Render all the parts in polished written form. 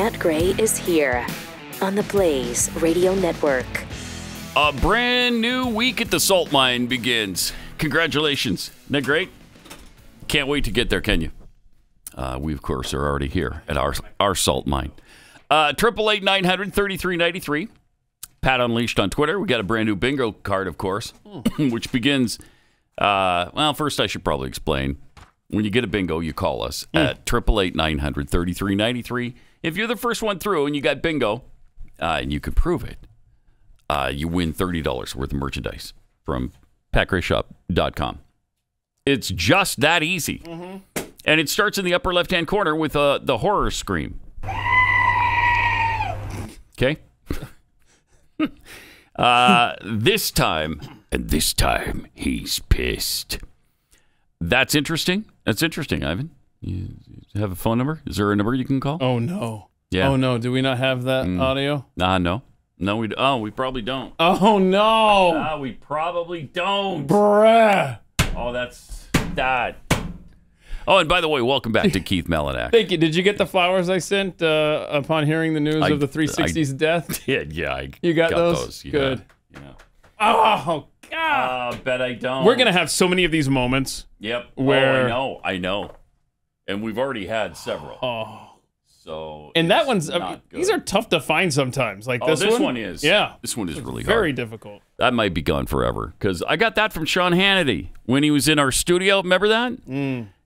Pat Gray is here on the Blaze Radio Network. A brand new week at the salt mine begins. Congratulations. Isn't that great? Can't wait to get there, can you? We, of course, are already here at our salt mine. 888-900-3393. Pat Unleashed on Twitter. We got a brand new bingo card, of course, which begins... well, first I should probably explain. When you get a bingo, you call us at 888-900-3393. If you're the first one through and you got bingo, and you can prove it, you win $30 worth of merchandise from PatGrayShop.com. It's just that easy. Mm-hmm. And it starts in the upper left-hand corner with the horror scream. Okay? This time he's pissed. That's interesting. That's interesting, Ivan. You have a phone number? Is there a number you can call? Oh, no. Yeah. Oh, no. Do we not have that audio? No. No, we probably don't. Oh, no. We probably don't. Bruh. Oh, that's that. Oh, and by the way, welcome back to Keith Melanak. Thank you. Did you get the flowers I sent upon hearing the news of the 360's death? Yeah, you got those? Yeah. Good. Yeah. Oh, God. Bet I don't. We're going to have so many of these moments. Yep. Where... I know. And we've already had several. Oh. So. And that one's, not good. these are tough to find sometimes. Like this one is. Yeah. This one is really very hard. difficult. That might be gone forever. Because I got that from Sean Hannity when he was in our studio. Remember that?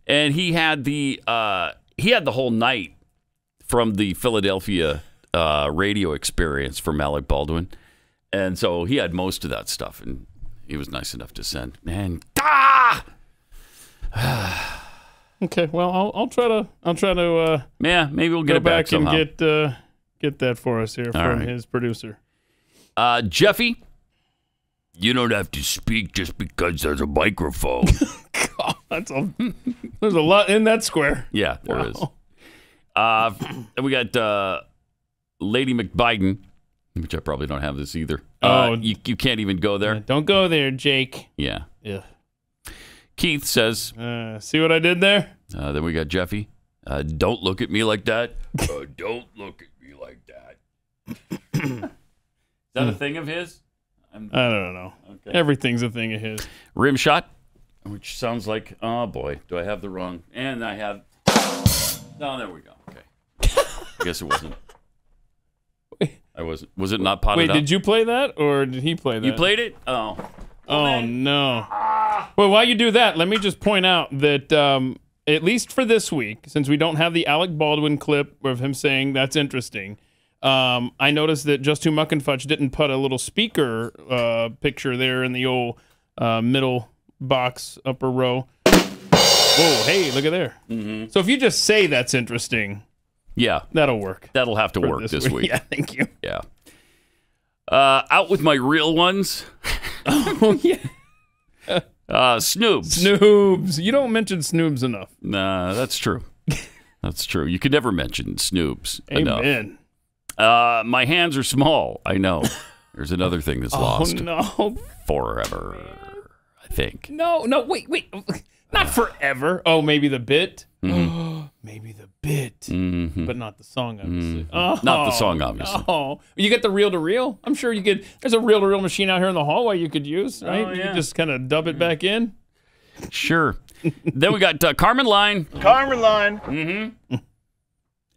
And he had the whole night from the Philadelphia radio experience from Alec Baldwin. And so he had most of that stuff. And he was nice enough to send. Man. Okay, well, I'll try to. Yeah, maybe we'll get go it back and somehow. get that for us here from his producer. Jeffy, you don't have to speak just because there's a microphone. God, there's a lot in that square. Yeah, there is. And we got Lady McBiden, which I probably don't have this either. You can't even go there. Don't go there, Jake. Yeah. Yeah. Keith says, see what I did there? Then we got Jeffy. Don't look at me like that. Don't look at me like that. Is that a thing of his? I don't know. Okay. Everything's a thing of his. Rim shot, which sounds like, oh boy, do I have the wrong? And I have. No, there we go. Okay. I guess it wasn't. I wasn't. Was it not potted up? Wait, did you play that or did he play that? You played it? Oh. Oh, no. Well, while you do that, let me just point out that at least for this week, since we don't have the Alec Baldwin clip of him saying that's interesting, I noticed that Just Who Muck and Fudge didn't put a little speaker picture there in the old middle box, upper row. Whoa, hey, look at there. Mm-hmm. So if you just say that's interesting, yeah, that'll work. That'll have to work this week. Yeah, thank you. Yeah. Out with my real ones. Oh, yeah. Snoobs. Snoobs. You don't mention Snoobs enough. Nah, that's true. That's true. You could never mention Snoobs Amen. enough. My hands are small. I know. There's another thing that's lost. Oh, no. Forever, I think. No, wait. Not forever. Oh, maybe the bit? Mm-hmm. Maybe the bit. Mm-hmm. But not the song, obviously. Mm-hmm. Oh, not the song, obviously. Oh, you get the reel-to-reel? I'm sure you could. There's a reel-to-reel machine out here in the hallway you could use, right? Oh, yeah. You could just kind of dub it back in. Sure. Then we got Carmen Line. Carmen Line. Mm-hmm.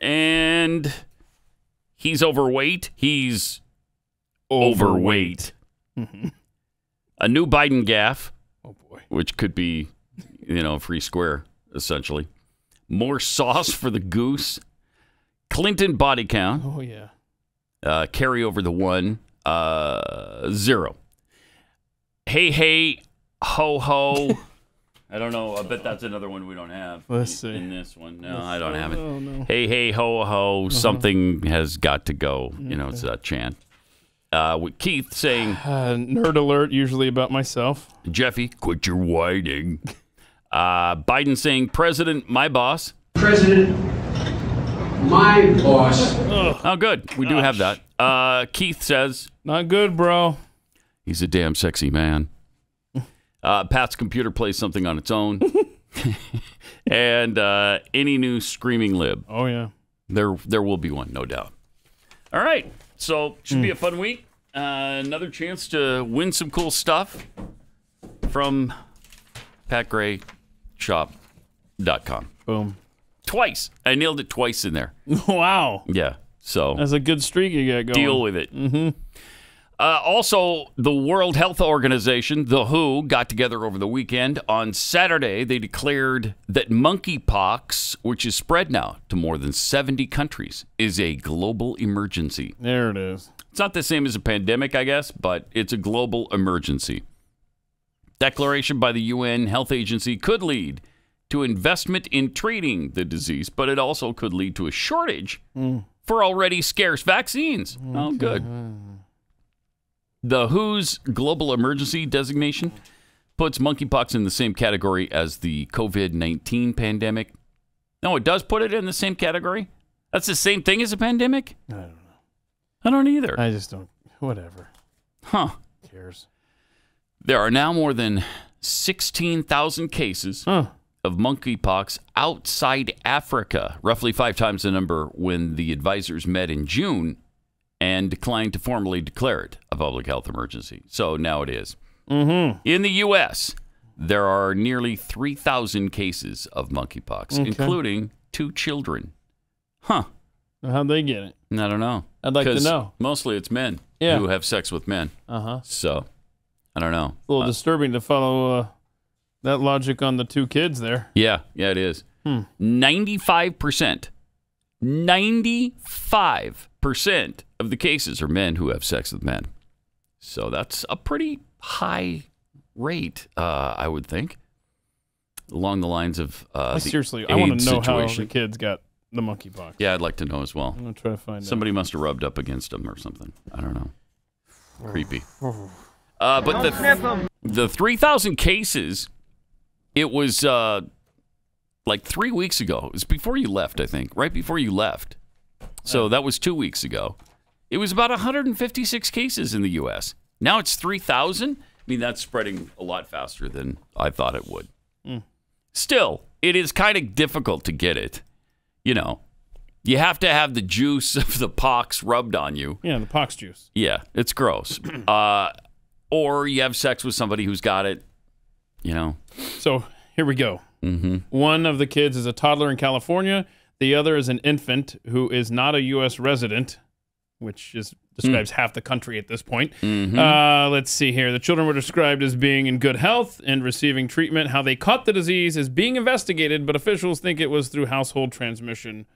And he's overweight. He's overweight. Mm-hmm. A new Biden gaffe. Oh, boy. Which could be, free square, essentially. More sauce for the goose. Clinton body count. Oh, yeah. Carry over the 1. 0. Hey, ho, ho. I don't know. I bet that's another one we don't have. Let's see. In this one. No, I don't have it. Oh, no. Hey, ho, ho. Something has got to go. It's that chant. With Keith saying... nerd alert, usually about myself. Jeffy, quit your whining. Biden saying, President, my boss. President, my boss. Oh, good. We do have that. Keith says... Not good, bro. He's a damn sexy man. Pat's computer plays something on its own. And any new screaming lib. Oh, yeah. There will be one, no doubt. All right. So, should be a fun week. Another chance to win some cool stuff from PatGrayShop.com. Boom. Twice. I nailed it twice in there. Wow. Yeah. So that's a good streak you got going. Deal with it. Also, the World Health Organization, the WHO, got together over the weekend. On Saturday, they declared that monkeypox, which is spread now to more than 70 countries, is a global emergency. There it is. It's not the same as a pandemic, I guess, but it's a global emergency. Declaration by the UN Health Agency could lead to investment in treating the disease, but it also could lead to a shortage for already scarce vaccines. Okay. Oh, good. The WHO's global emergency designation puts monkeypox in the same category as the COVID-19 pandemic. No, it does put it in the same category? That's the same thing as a pandemic? I don't know. I don't either. I just don't. Whatever. Huh. Who cares? There are now more than 16,000 cases of monkeypox outside Africa, roughly 5 times the number when the advisors met in June and declined to formally declare it a public health emergency. So now it is. In the U.S., there are nearly 3,000 cases of monkeypox, including 2 children. Huh. How'd they get it? I don't know. I'd like to know. Mostly it's men who have sex with men. So, I don't know. A little disturbing to follow that logic on the 2 kids there. Yeah, it is. 95%. 95% of the cases are men who have sex with men. So that's a pretty high rate, I would think, along the lines of seriously, the I want AIDS to know situation. how the kids got the monkeypox. Yeah, I'd like to know as well. I'm going to try to find out. Somebody must have rubbed up against them or something. I don't know. Creepy. But the 3,000 cases, it was like 3 weeks ago. It was before you left, I think. Right before you left. So that was 2 weeks ago. It was about 156 cases in the U.S. Now it's 3,000. I mean, that's spreading a lot faster than I thought it would. Still, it is kind of difficult to get it. You know, you have to have the juice of the pox rubbed on you. Yeah, the pox juice. Yeah, it's gross. Or you have sex with somebody who's got it, you know. So here we go. One of the kids is a toddler in California. The other is an infant who is not a U.S. resident, which describes half the country at this point. Let's see here. The children were described as being in good health and receiving treatment. How they caught the disease is being investigated, but officials think it was through household transmission.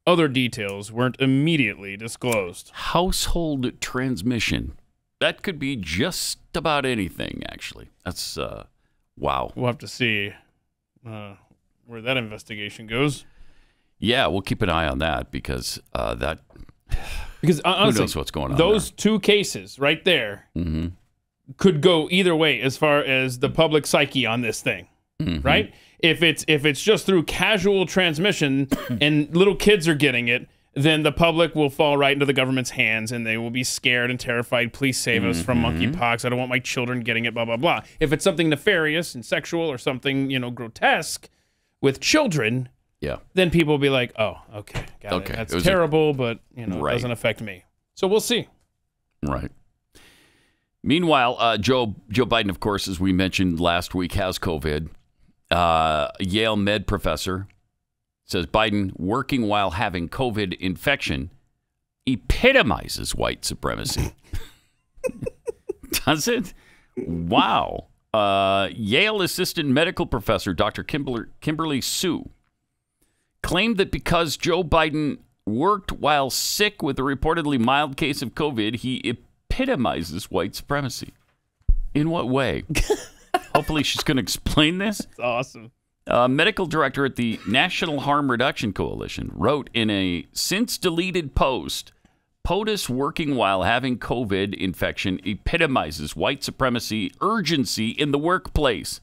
Other details weren't immediately disclosed. Household transmission. That could be just about anything, actually. That's, wow. We'll have to see where that investigation goes. Yeah, we'll keep an eye on that because Because honestly, who knows what's going on? Those 2 cases right there could go either way as far as the public psyche on this thing, right? If it's just through casual transmission and little kids are getting it, then the public will fall right into the government's hands and they will be scared and terrified. Please save us from monkeypox. I don't want my children getting it, blah, blah, blah. If it's something nefarious and sexual or something, grotesque with children, then people will be like, oh, okay, got it. That's terrible, but, it doesn't affect me. So we'll see. Right. Meanwhile, Joe Biden, of course, as we mentioned last week, has COVID. Yale med professor says Biden working while having COVID infection epitomizes white supremacy. Does it? Wow. Yale assistant medical professor Dr. Kimberly Sue claimed that because Joe Biden worked while sick with a reportedly mild case of COVID, he epitomizes white supremacy. In what way? Hopefully she's going to explain this. That's awesome. Medical director at the National Harm Reduction Coalition wrote in a since-deleted post, POTUS working while having COVID infection epitomizes white supremacy urgency in the workplace.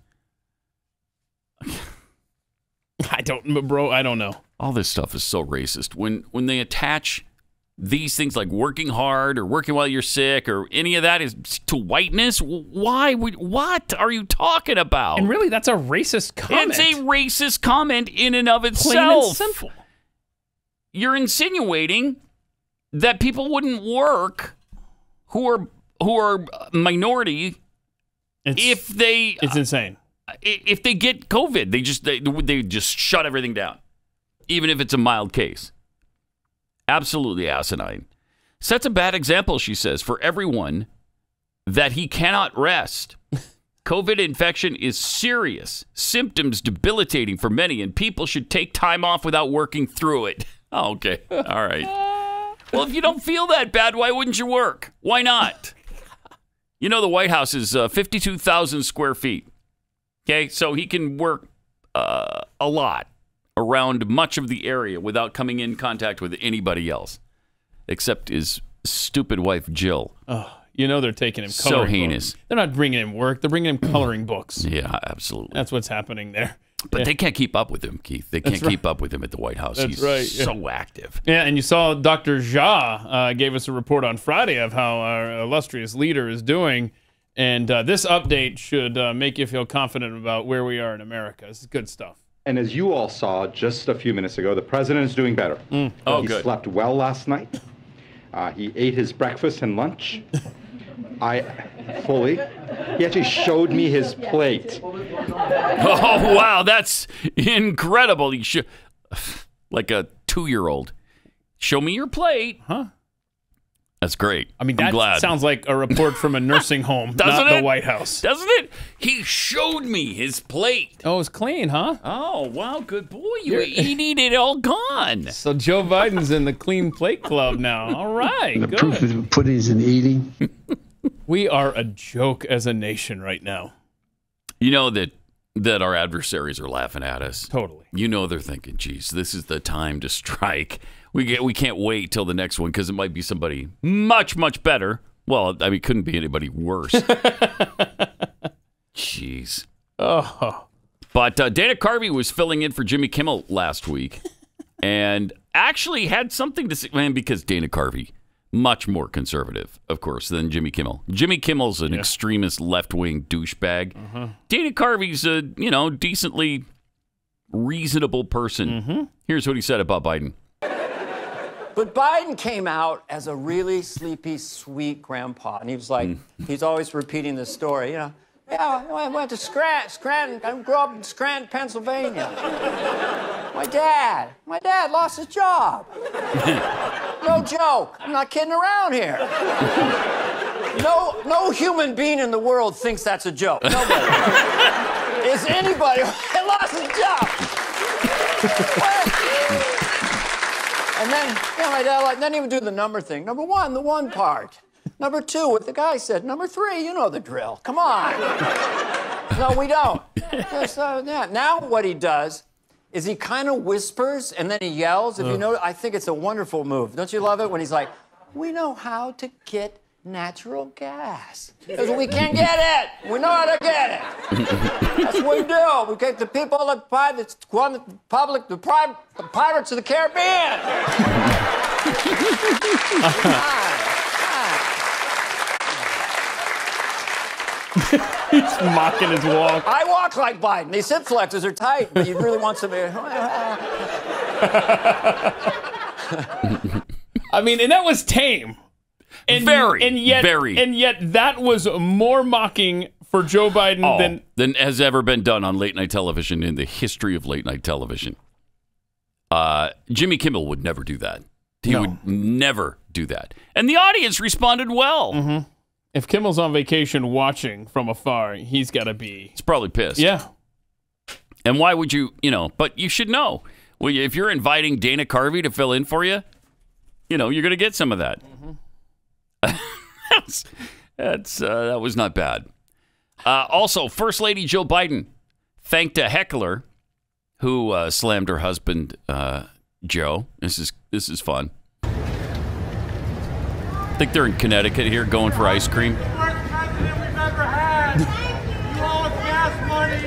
I don't know. All this stuff is so racist. When they attach these things like working hard or working while you're sick or any of that is to whiteness, why? What are you talking about? And really, that's a racist comment. It's a racist comment in and of itself. Plain and simple. you're insinuating that people wouldn't work who are minority it's insane. If they get COVID, they just shut everything down, even if it's a mild case. Absolutely asinine. Sets a bad example, she says, for everyone that he cannot rest. COVID infection is serious, symptoms debilitating for many, and people should take time off without working through it. Oh, okay. All right. Well, if you don't feel that bad, why wouldn't you work? Why not? You know, the White House is 52,000 square feet. Okay, so he can work a lot around much of the area without coming in contact with anybody else, except his stupid wife, Jill. Oh, you know they're taking him coloring so heinous. Books. They're not bringing him work. They're bringing him coloring books. Yeah, absolutely. That's what's happening there. But they can't keep up with him, Keith. They can't keep up with him at the White House. That's He's so active. Yeah, and you saw Dr. Jha gave us a report on Friday of how our illustrious leader is doing. And this update should make you feel confident about where we are in America. This is good stuff. And as you all saw just a few minutes ago, the president is doing better. Oh, he good. slept well last night. He ate his breakfast and lunch. He actually showed me his plate. Oh, wow, that's incredible. Like a 2-year-old. Show me your plate. Huh? That's great. I mean, that sounds like a report from a nursing home, not the White House. Doesn't it? He showed me his plate. Oh, it's clean, huh? Oh, wow, good boy. You need it all gone. So Joe Biden's in the clean plate club now. All right, the good. proof of the pudding is in eating. We are a joke as a nation right now. You know that our adversaries are laughing at us. Totally. You know they're thinking, geez, this is the time to strike. We can't wait till the next one because it might be somebody much, much better. Well, I mean, it couldn't be anybody worse. Jeez. Oh. But Dana Carvey was filling in for Jimmy Kimmel last week and actually had something to say, man, because Dana Carvey, much more conservative, of course, than Jimmy Kimmel. Jimmy Kimmel's an extremist left-wing douchebag. Dana Carvey's a, decently reasonable person. Here's what he said about Biden. But Biden came out as a really sleepy, sweet grandpa. And he was like, he's always repeating this story, Yeah, I went to Scranton. I grew up in Scranton, Pennsylvania. My dad lost his job. No joke. I'm not kidding around here. No human being in the world thinks that's a joke. Nobody. Is anybody who lost his job? And then, my dad, then he would do the number thing. Number one, the one part. Number two, what the guy said. Number three, you know the drill. Come on. No, we don't. Now what he does is he kind of whispers and then he yells. If you know, I think it's a wonderful move. Don't you love it when he's like, we know how to get natural gas. Because we can get it. We know how to get it. That's what we do. We get the people that buy the public, the Pirates of the Caribbean. He's mocking his walk. I walk like Biden. These hip flexors are tight, but you really want some air. I mean, and that was tame. And yet that was more mocking for Joe Biden than has ever been done on late night television in the history of late night television. Jimmy Kimmel would never do that. He would never do that. And the audience responded well. If Kimmel's on vacation watching from afar, he's got to be... He's probably pissed. Yeah. And why would you, but you should know. Well, if you're inviting Dana Carvey to fill in for you, you're going to get some of that. That was not bad. Also, First Lady Jill Biden thanked a heckler who slammed her husband, Joe. This is fun. I think they're in Connecticut here going for ice cream. The worst president we've ever had. You owe us gas money.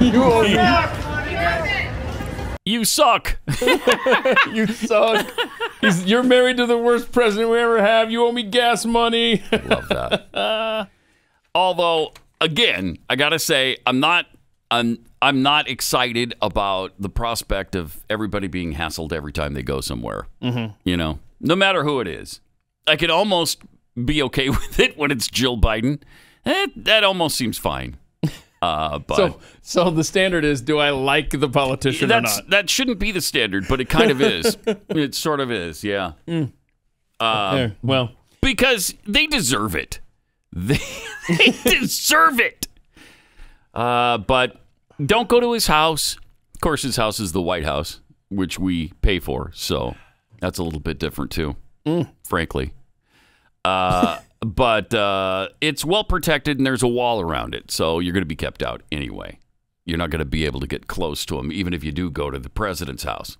You owe us gas money. You suck. You suck. You're married to the worst president we ever have. You owe me gas money. Love that. Although, again, I gotta say, I'm not I'm not excited about the prospect of everybody being hassled every time they go somewhere. You know, no matter who it is. I could almost be okay with it when it's Jill Biden. That almost seems fine. But so the standard is, do I like the politician or not? That shouldn't be the standard, but it kind of is. It sort of is, yeah. Well, because they deserve it. They deserve it. But don't go to his house. Of course, his house is the White House, which we pay for. So that's a little bit different, too, frankly. But it's well protected and there's a wall around it. So you're going to be kept out anyway. You're not going to be able to get close to him, even if you do go to the president's house.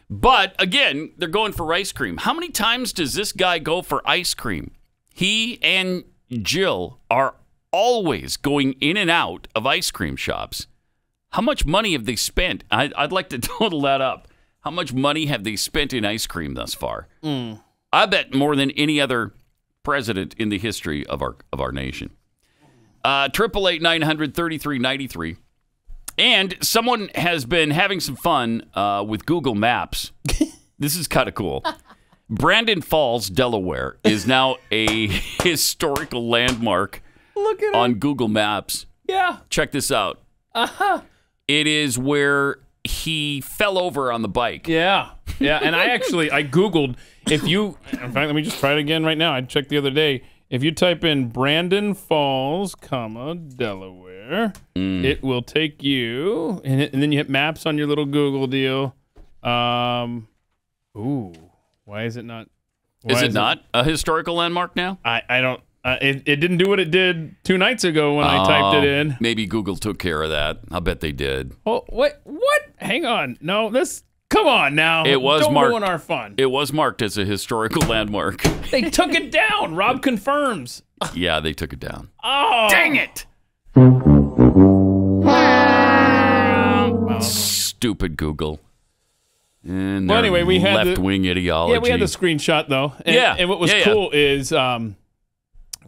But again, they're going for ice cream. How many times does this guy go for ice cream? He and Jill are always going in and out of ice cream shops. How much money have they spent? I'd like to total that up. How much money have they spent in ice cream thus far? I bet more than any other president in the history of our nation. 888-900-3393. And someone has been having some fun with Google Maps. This is kind of cool. Brandon Falls, Delaware, is now a historical landmark on Google Maps. Yeah. Check this out. It is where he fell over on the bike. Yeah. And I Googled, in fact, let me just try it again right now. I checked the other day. If you type in Brandon Falls, Delaware, it will take you, and then you hit maps on your little Google deal. Why is it not? Is it not a historical landmark now? I don't. It didn't do what it did 2 nights ago when I typed it in. Maybe Google took care of that. I bet they did. Oh, what? Hang on. No, come on now. It was Don't marked. ruin our fun. It was marked as a historical landmark. They took it down. Rob confirms. Yeah, they took it down. Oh, dang it! Stupid Google. And well, anyway, we had left-wing ideology. Yeah, we had the screenshot though. And what was cool is,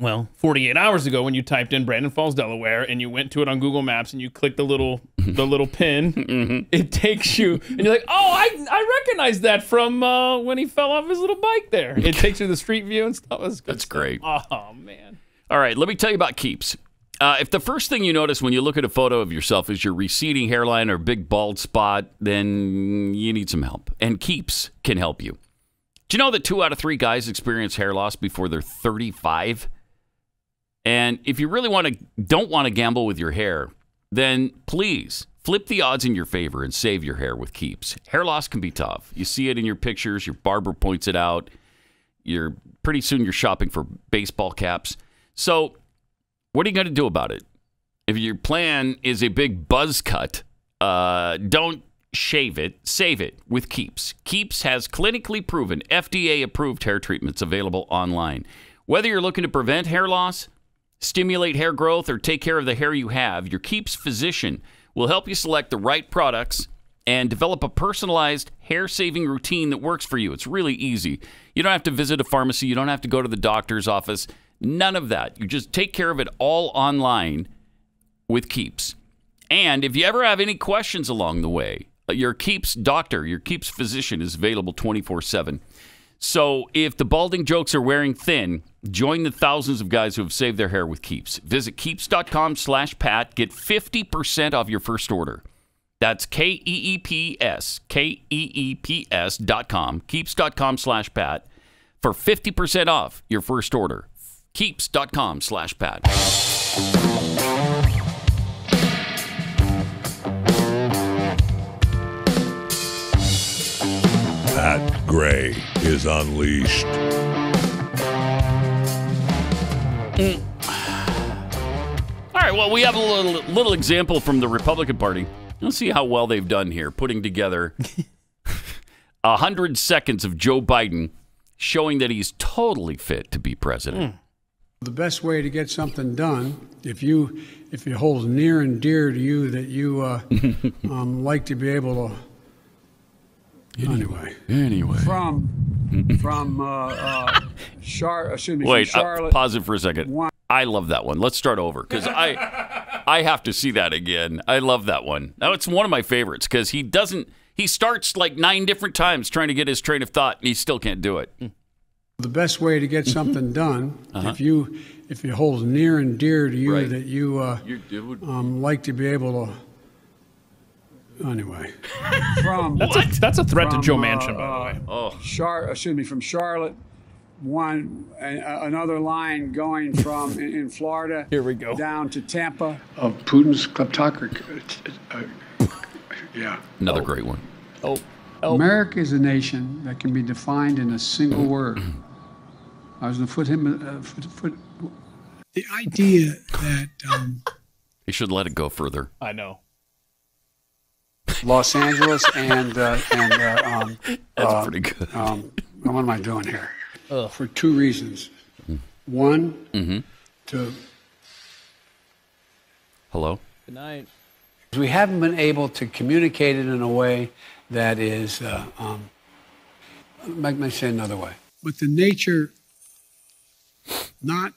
48 hours ago when you typed in Brandon Falls, Delaware, and you went to it on Google Maps and you clicked the little pin, it takes you, and you're like, oh, I recognize that from when he fell off his little bike there. It takes you to the street view and stuff. That's great. Oh, man. All right, let me tell you about Keeps. If the first thing you notice when you look at a photo of yourself is your receding hairline or big bald spot, then you need some help. And Keeps can help you. Do you know that 2 out of 3 guys experience hair loss before they're 35? And if you really don't want to gamble with your hair, then please flip the odds in your favor and save your hair with Keeps. Hair loss can be tough. You see it in your pictures. Your barber points it out. Pretty soon you're shopping for baseball caps. So what are you going to do about it? If your plan is a big buzz cut, don't shave it, save it with Keeps. Keeps has clinically proven, FDA-approved hair treatments available online. Whether you're looking to prevent hair loss, stimulate hair growth, or take care of the hair you have, your Keeps physician will help you select the right products and develop a personalized hair-saving routine that works for you. It's really easy. You don't have to visit a pharmacy. You don't have to go to the doctor's office. None of that. You just take care of it all online with Keeps. And if you ever have any questions along the way, your Keeps doctor, your Keeps physician is available 24/7. So if the balding jokes are wearing thin, join the thousands of guys who have saved their hair with Keeps. Visit Keeps.com/Pat. Get 50% off your first order. That's Keeps, Keeps.com, Keeps.com/Pat for 50% off your first order. Keeps.com/Pat. Pat Gray is unleashed. All right, well, we have a little example from the Republican Party. Let's see how well they've done here, putting together 100 seconds of Joe Biden showing that he's totally fit to be president. The best way to get something done, if you hold near and dear to you that you like to be able to. Anyway. From Charlotte. Wait, pause it for a second. I love that one. Let's start over because I I have to see that again. I love that one. Now, it's one of my favorites because he starts like 9 different times trying to get his train of thought, and he still can't do it. The best way to get something done, if you hold near and dear to you that you like to be able to. Anyway, that's a threat to Joe Manchin, by the way. From Charlotte, another line going from in Florida. Here we go. Down to Tampa of Putin's kleptocracy. Another great one. America is a nation that can be defined in a single word. I was going to put him. The idea that he should let it go further. I know. Los Angeles and that's pretty good. what am I doing here? For 2 reasons. One, to hello. Good night. We haven't been able to communicate it in a way that is. Let me say another way. But the nature, not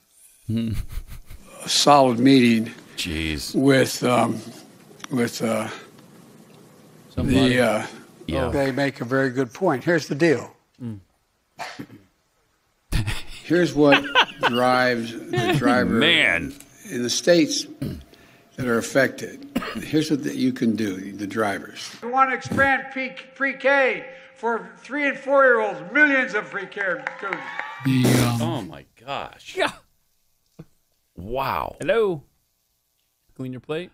a solid meeting. Jeez. With Somebody. They make a very good point. Here's the deal. Here's what drives the driver in the states that are affected. Here's what you can do, the drivers. We want to expand pre-K for 3- and 4-year-olds, millions of pre-K. Oh my gosh. Yeah. Wow. Hello. Clean your plate.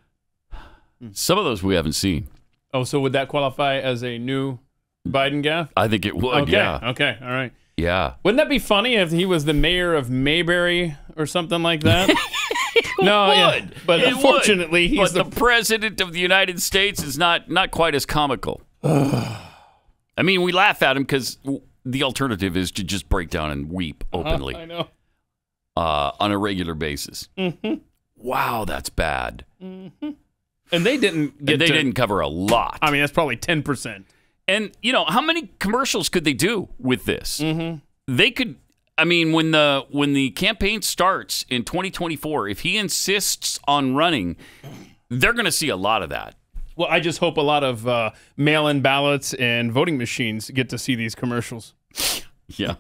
Some of those we haven't seen. Oh, so would that qualify as a new Biden gaffe? I think it would, okay. yeah. Okay, all right. Yeah. Wouldn't that be funny if he was the mayor of Mayberry or something like that? No, yeah. But unfortunately, he's the president of the United States is not quite as comical. I mean, we laugh at him because the alternative is to just break down and weep openly. I know. On a regular basis. Wow, that's bad. And they didn't get didn't cover a lot. I mean, that's probably 10%. And, you know, how many commercials could they do with this? They could, I mean, when the campaign starts in 2024, if he insists on running, they're going to see a lot of that. Well, I just hope a lot of mail-in ballots and voting machines get to see these commercials. Yeah.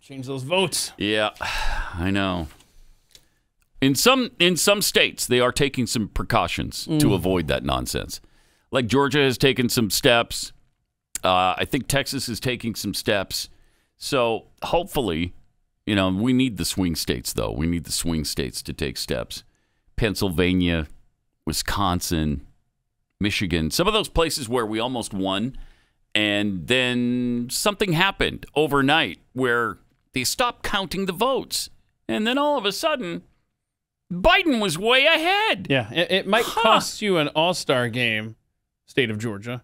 Change those votes. Yeah, I know. In some states, they are taking some precautions to avoid that nonsense. Like Georgia has taken some steps. I think Texas is taking some steps. So hopefully, you know, we need the swing states, though. We need the swing states to take steps. Pennsylvania, Wisconsin, Michigan, some of those places where we almost won. And then something happened overnight where they stopped counting the votes. And then all of a sudden, Biden was way ahead. Yeah, it might cost you an all-star game, state of Georgia,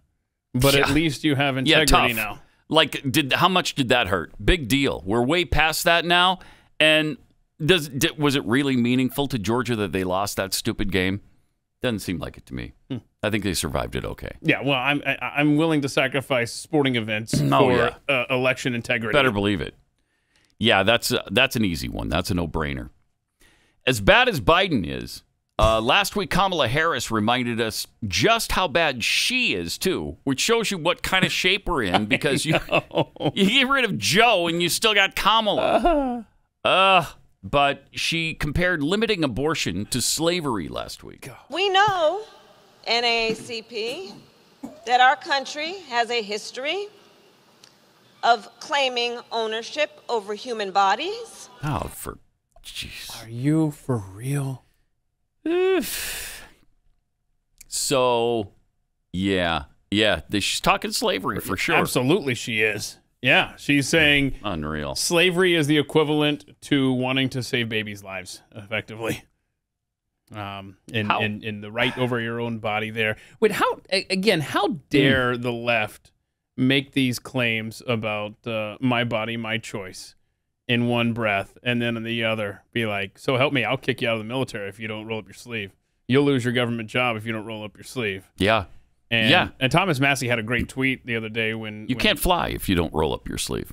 but at least you have integrity now. Like, how much did that hurt? Big deal. We're way past that now. And was it really meaningful to Georgia that they lost that stupid game? Doesn't seem like it to me. I think they survived it okay. Yeah, well, I'm willing to sacrifice sporting events for election integrity. Better believe it. Yeah, that's an easy one. That's a no-brainer. As bad as Biden is, last week Kamala Harris reminded us just how bad she is, too, which shows you what kind of shape we're in because you get rid of Joe and you still got Kamala. But she compared limiting abortion to slavery last week. We know, NAACP, that our country has a history of claiming ownership over human bodies. Oh, for jeez. Are you for real? So, yeah, she's talking slavery for sure. Absolutely, she is. Yeah, she's saying unreal. Slavery is the equivalent to wanting to save babies' lives, effectively. In the right over your own body there. Wait, how dare the left make these claims about my body, my choice in one breath, and then in the other be like, so help me, I'll kick you out of the military if you don't roll up your sleeve. You'll lose your government job if you don't roll up your sleeve. Yeah. And Thomas Massey had a great tweet the other day when you can't fly if you don't roll up your sleeve.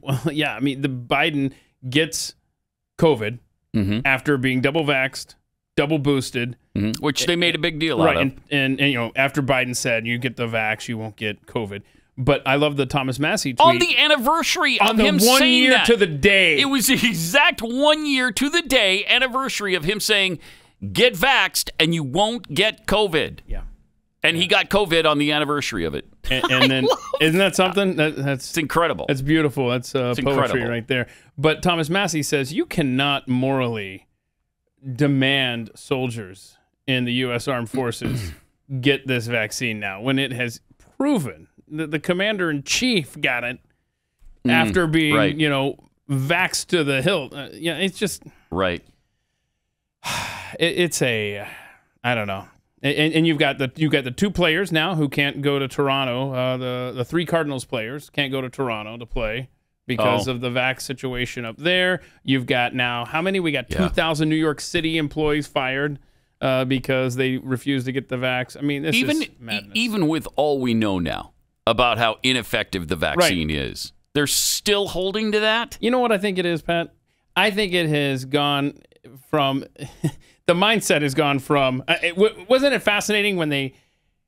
Well, yeah, I mean, the Biden gets COVID after being double vaxxed, double boosted. Which they made a big deal out of. And you know, after Biden said, you get the vax, you won't get COVID. But I love the Thomas Massey tweet. On the anniversary of him saying that. 1 year to the day. It was the exact 1 year to the day anniversary of him saying, get vaxxed and you won't get COVID. Yeah. And he got COVID on the anniversary of it. And then, isn't that something? That's incredible. That's beautiful. That's poetry incredible. right there. But Thomas Massey says you cannot morally demand soldiers in the U.S. Armed Forces get this vaccine now when it has proven that the commander-in-chief got it after being, you know, vaxxed to the hilt. Yeah, it's just... Right. It's a... I don't know. And you've got the two players now who can't go to Toronto. The three Cardinals players can't go to Toronto to play because of the vax situation up there. You've got now, how many? We got 2,000 New York City employees fired because they refused to get the vax. I mean, this is madness. Even with all we know now about how ineffective the vaccine is, they're still holding to that? You know what I think it is, Pat? I think it has gone from... The mindset has gone from... wasn't it fascinating when it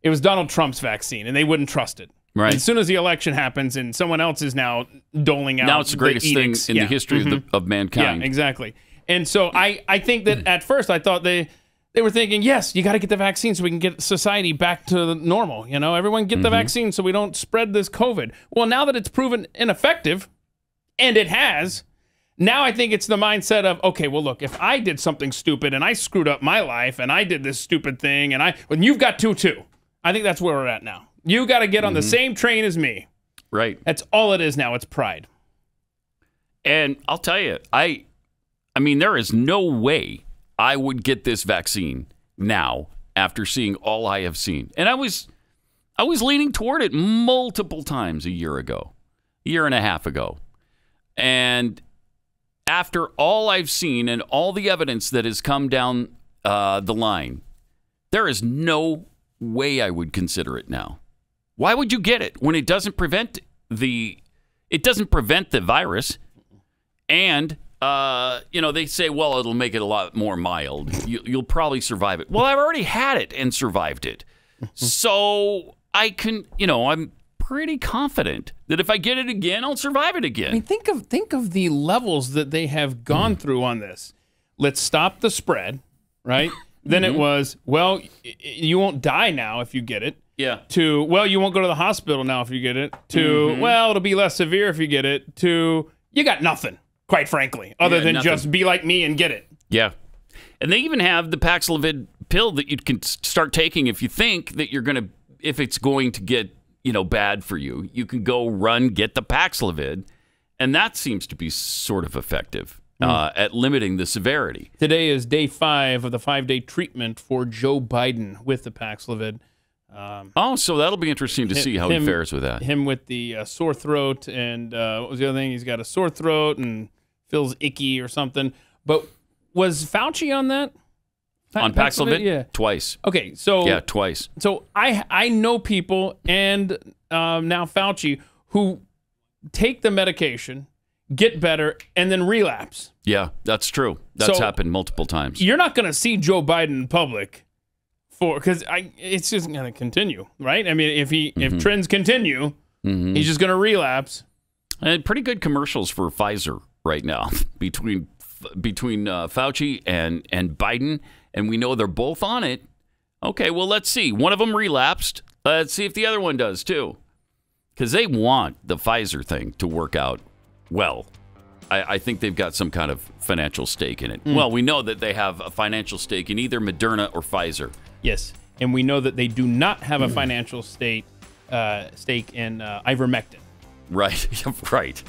was Donald Trump's vaccine and they wouldn't trust it? Right. As soon as the election happens and someone else is now doling out now it's the greatest thing in the history of mankind. Yeah, exactly. And so I think that at first I thought they were thinking, yes, you got to get the vaccine so we can get society back to normal. You know, everyone get the vaccine so we don't spread this COVID. Well, now that it's proven ineffective, and it has... Now I think it's the mindset of, okay, well, look, if I did something stupid and I screwed up my life and I did this stupid thing and you've got to too. I think that's where we're at now. You got to get on the same train as me. Right. That's all it is now. It's pride. And I'll tell you, I mean, there is no way I would get this vaccine now after seeing all I have seen. And I was leaning toward it multiple times a year and a half ago. And after all I've seen and all the evidence that has come down the line, there is no way I would consider it now. Why would you get it when it doesn't prevent the virus? And they say, well, it'll make it a lot more mild. You'll probably survive it. Well, I've already had it and survived it, so I can. I'm pretty confident that if I get it again, I'll survive it again. I mean, think of the levels that they have gone through on this. Let's stop the spread, right? Then it was, well, you won't die now if you get it. Yeah. To, well, you won't go to the hospital now if you get it. To, well, it'll be less severe if you get it. To, you got nothing, quite frankly, other than just be like me and get it. Yeah. And they even have the Paxlovid pill that you can start taking if you think that if it's going to get bad for you. You can go get the Paxlovid, and that seems to be sort of effective at limiting the severity. Today is day 5 of the 5-day treatment for Joe Biden with the Paxlovid. So that'll be interesting to see how he fares with that. Him with the sore throat, and what was the other thing? He's got a sore throat and feels icky or something. But was Fauci on that? On Paxlovid? Yeah. Twice. Okay, so... Yeah, twice. So I know people, and now Fauci, who take the medication, get better, and then relapse. Yeah, that's true. That's happened multiple times. You're not going to see Joe Biden in public because it's just going to continue, right? I mean, if trends continue, he's just going to relapse. And pretty good commercials for Pfizer right now between Fauci and Biden. And we know they're both on it. Okay, well, let's see. One of them relapsed. Let's see if the other one does, too. Because they want the Pfizer thing to work out well. I think they've got some kind of financial stake in it. Well, we know that they have a financial stake in either Moderna or Pfizer. Yes, and we know that they do not have a financial stake in ivermectin. Right, right.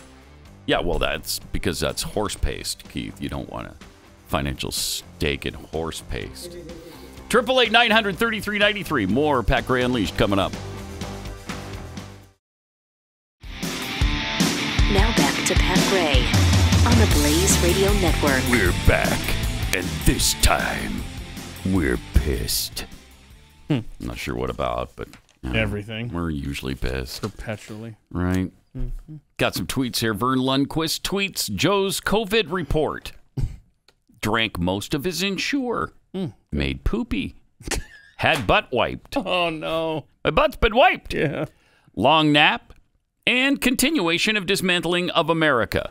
Yeah, well, that's because that's horse paste, Keith. You don't want a financial stake in horse paste. 888-900-3393. More Pat Gray Unleashed coming up. Now back to Pat Gray on the Blaze Radio Network. We're back, and this time, we're pissed. I'm not sure what about, but... Everything. We're usually pissed. Perpetually. Right. Got some tweets here. Vern Lundquist tweets Joe's COVID report. Drank most of his Ensure. Made poopy. Had butt wiped. Oh, no. My butt's been wiped. Yeah. Long nap. And continuation of dismantling of America.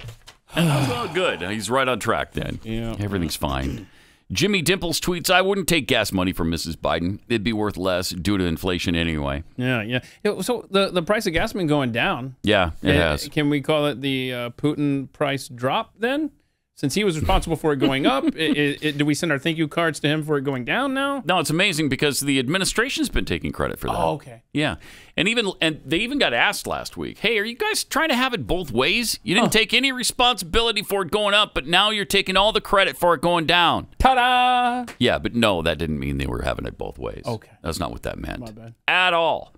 Oh, good. He's right on track then. Yeah. Everything's fine. Jimmy Dimples tweets, I wouldn't take gas money from Mrs. Biden. It'd be worth less due to inflation anyway. Yeah. So the price of gas has been going down. Yeah, it has. Can we call it the Putin price drop then? Since he was responsible for it going up, do we send our thank you cards to him for it going down now? No, it's amazing because the administration's been taking credit for that. Oh, okay. Yeah. And they even got asked last week, hey, are you guys trying to have it both ways? You didn't take any responsibility for it going up, but now you're taking all the credit for it going down. Ta-da! Yeah, but no, that didn't mean they were having it both ways. Okay. That's not what that meant. My bad. At all.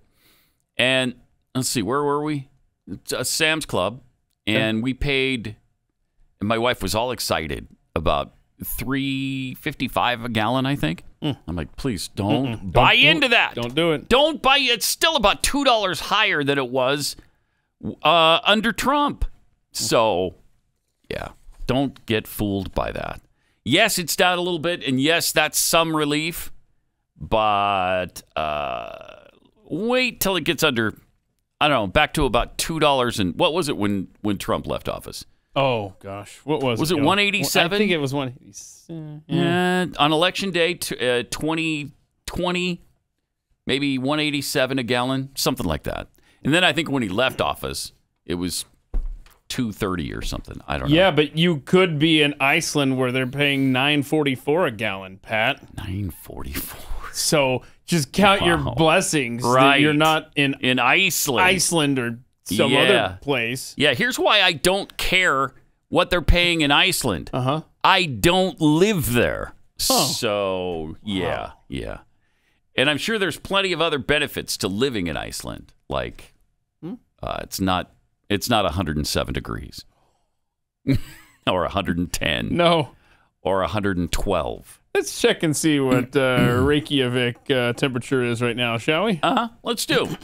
And let's see, where were we? It's a Sam's Club. And we paid... And my wife was all excited about $3.55 a gallon, I think. I'm like, please don't buy into that. Don't do it. Don't buy it. It's still about $2 higher than it was under Trump. So, yeah, don't get fooled by that. Yes, it's down a little bit, and yes, that's some relief. But wait till it gets under, I don't know, back to about $2. And what was it when Trump left office? Oh, gosh. What was it? Was it 187? I think it was 187. Yeah. On election day, 2020, maybe 187 a gallon, something like that. And then I think when he left office, it was 230 or something. I don't know. Yeah, but you could be in Iceland where they're paying $9.44 a gallon, Pat. $9.44. So just count your blessings right. that you're not in Iceland or some other place. Yeah, here's why I don't care what they're paying in Iceland. I don't live there. So, yeah. And I'm sure there's plenty of other benefits to living in Iceland. Like, it's not 107 degrees. Or 110. No. Or 112. Let's check and see what Reykjavik temperature is right now, shall we? Let's do.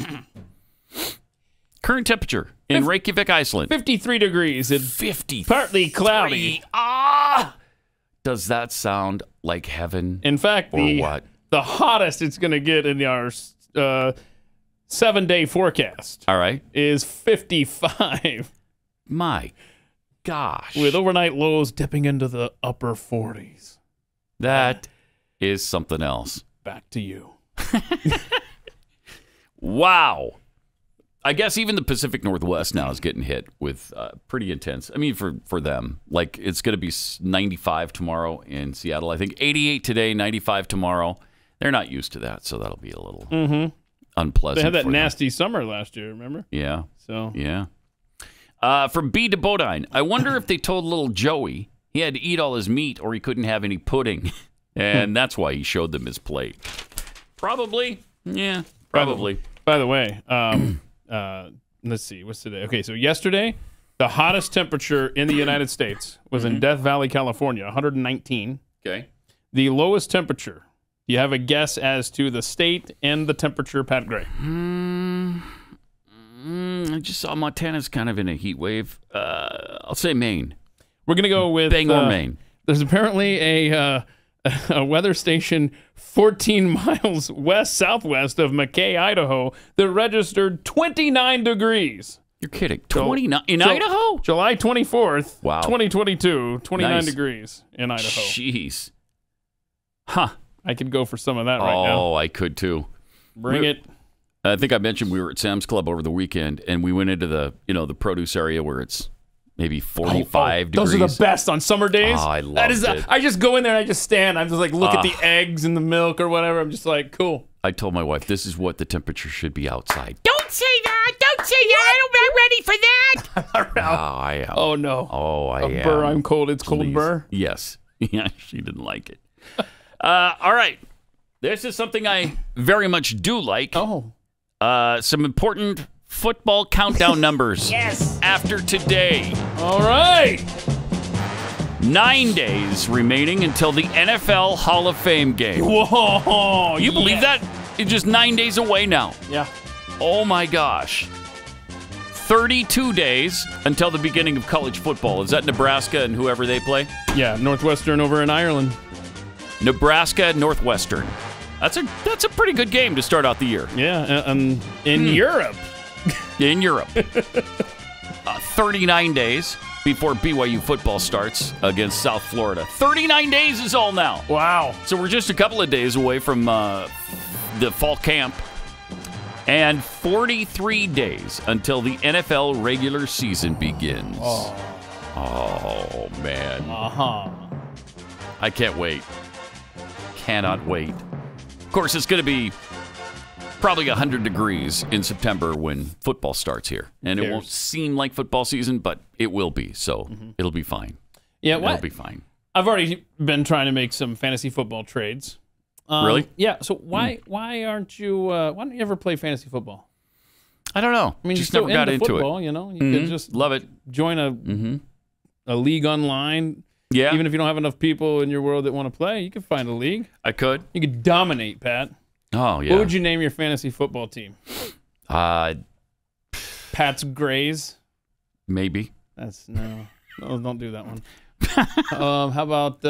Current temperature in Reykjavik, Iceland. 53 degrees. It's 53. Partly cloudy. Does that sound like heaven? In fact, the hottest it's going to get in our 7-day forecast. All right. Is 55. My gosh. With overnight lows dipping into the upper 40s. That is something else. Back to you. Wow. I guess even the Pacific Northwest now is getting hit with pretty intense. I mean, for them, like it's going to be 95 tomorrow in Seattle. I think 88 today, 95 tomorrow. They're not used to that, so that'll be a little unpleasant. They had that for nasty summer last year, remember? Yeah. So yeah. From B to Bodine, I wonder if they told little Joey he had to eat all his meat or he couldn't have any pudding, and that's why he showed them his plate. Probably. Yeah. Probably. By the way. Let's see, what's today? Okay, so yesterday, the hottest temperature in the United States was in Death Valley, California, 119. Okay. The lowest temperature. Do you have a guess as to the state and the temperature, Pat Gray? I just saw Montana's kind of in a heat wave. I'll say Maine. We're going to go with Bangor, Maine. There's apparently a weather station 14 miles southwest of McKay, Idaho, that registered 29 degrees. You're kidding. 29 in Idaho? July 24th, wow. 2022, 29 nice. Degrees in Idaho. Jeez. Huh. I could go for some of that right now. Oh, I could too. Bring it. I think I mentioned we were at Sam's Club over the weekend, and we went into the produce area where it's maybe 45 degrees. Those are the best on summer days. Oh, I love it. I just go in there and I just stand. I'm just like, look at the eggs and the milk or whatever. I'm just like, cool. I told my wife, this is what the temperature should be outside. Don't say that. Don't say that. I'm not ready for that. Oh, I am. Oh, no. Oh, I am. Burr, I'm cold. It's cold Please. burr. Yes. Yeah, she didn't like it. All right. This is something I very much do like. Oh. Some important football countdown numbers. Yes. After today. All right. 9 days remaining until the NFL Hall of Fame game. Whoa. You believe that? It's just 9 days away now. Yeah. Oh, my gosh. 32 days until the beginning of college football. Is that Nebraska and whoever they play? Yeah, Northwestern over in Ireland. Nebraska Northwestern. That's a pretty good game to start out the year. Yeah, in Europe. In Europe. 39 days before BYU football starts against South Florida. 39 days is all now. Wow. So we're just a couple of days away from the fall camp. And 43 days until the NFL regular season begins. Oh man. Uh-huh. I can't wait. Cannot wait. Of course, it's going to be probably 100 degrees in September when football starts here. And it won't seem like football season, but it will be. So it'll be fine. Yeah, it'll be fine. I've already been trying to make some fantasy football trades. Really? Yeah. So why aren't you? Why don't you ever play fantasy football? I don't know. I mean, just you're never still got into football, it. You know, you could just love it. Join a league online. Yeah. Even if you don't have enough people in your world that want to play, you could find a league. I could. You could dominate, Pat. Oh yeah. What would you name your fantasy football team? Pat's Grays. Maybe. That's no, don't do that one. How about?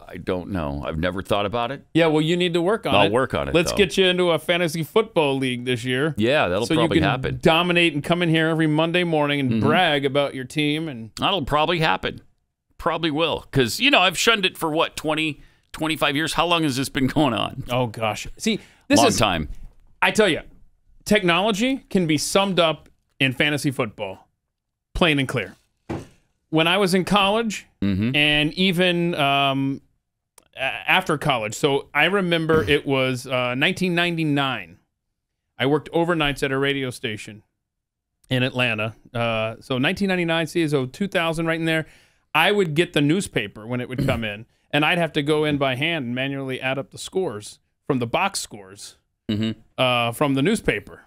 I don't know. I've never thought about it. Yeah, well, you need to work on it. I'll work on it. Let's though. get you into a fantasy football league this year. Yeah, that'll so probably you can happen. Dominate and come in here every Monday morning and brag about your team, and that'll probably happen. Probably will, because I've shunned it for what 20, 25 years. How long has this been going on? Oh gosh, see, this long is time. I tell you, technology can be summed up in fantasy football, plain and clear. When I was in college, and even after college, so I remember it was 1999. I worked overnights at a radio station in Atlanta. So 1999, CSO 2000, right in there. I would get the newspaper when it would come in, and I'd have to go in by hand and manually add up the scores from the box scores from the newspaper.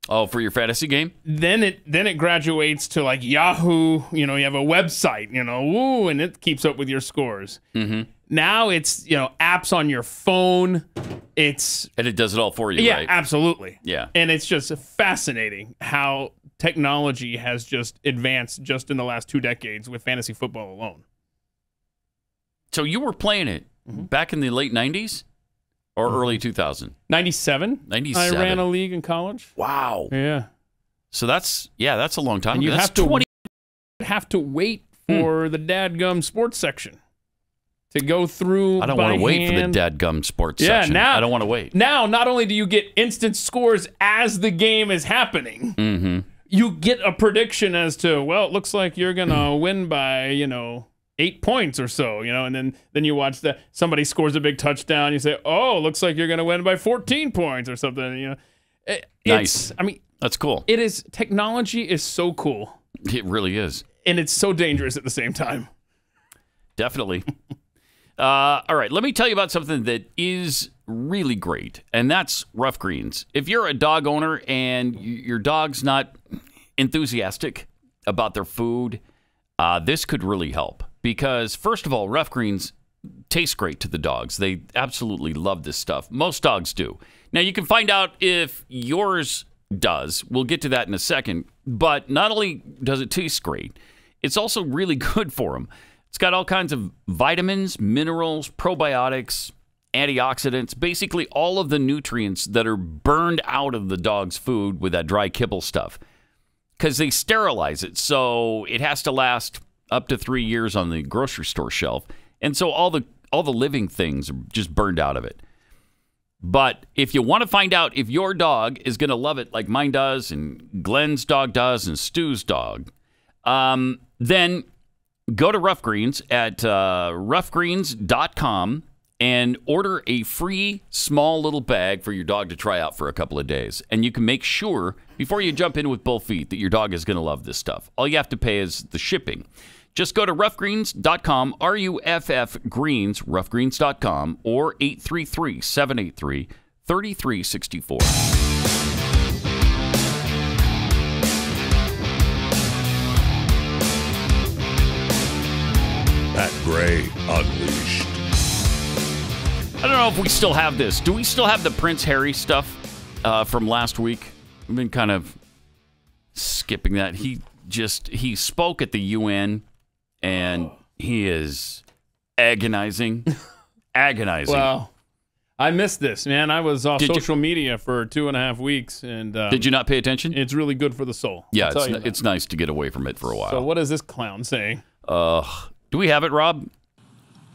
Oh, for your fantasy game? Then it graduates to like Yahoo. You have a website. And it keeps up with your scores. Now it's apps on your phone. And it does it all for you. Yeah, right? Absolutely. Yeah, and it's just fascinating how technology has just advanced just in the last 2 decades with fantasy football alone. So you were playing it back in the late 90s or early 2000? 97. 97. I ran a league in college. Wow. Yeah. So that's a long time. And you that's have to wait for the dadgum sports section to go through. I don't want to wait for the dadgum sports section. Now I don't want to wait. Now, not only do you get instant scores as the game is happening, you get a prediction as to, well, it looks like you're gonna win by 8 points or so, and then you watch that somebody scores a big touchdown. You say, oh, looks like you're gonna win by 14 points or something. Nice. I mean, that's cool. It is. Technology is so cool. It really is, and it's so dangerous at the same time. Definitely. All right, let me tell you about something that is really great, and that's Rough Greens. If you're a dog owner and your dog's not enthusiastic about their food, this could really help. Because, first of all, Rough Greens taste great to the dogs. They absolutely love this stuff. Most dogs do. Now, you can find out if yours does. We'll get to that in a second. But not only does it taste great, it's also really good for them. It's got all kinds of vitamins, minerals, probiotics, antioxidants, basically all of the nutrients that are burned out of the dog's food with that dry kibble stuff. Because they sterilize it, so it has to last up to 3 years on the grocery store shelf. And so all the living things are just burned out of it. But if you want to find out if your dog is going to love it like mine does, and Glenn's dog does, and Stu's dog, then go to Rough Greens at roughgreens.com and order a free small little bag for your dog to try out for a couple of days. And you can make sure, before you jump in with both feet, that your dog is going to love this stuff. All you have to pay is the shipping. Just go to roughgreens.com, R-U-F-F Greens, roughgreens.com, or 833-783-3364. Pat Gray Unleashed. I don't know if we still have this. Do we still have the Prince Harry stuff from last week? We've been kind of skipping that. He spoke at the UN, and he is agonizing Agonizing. Wow. I missed this, man. I was off social media for 2.5 weeks. And did you not pay attention? It's really good for the soul. Yeah, it's nice to get away from it for a while. So what is this clown saying? Do we have it, Rob?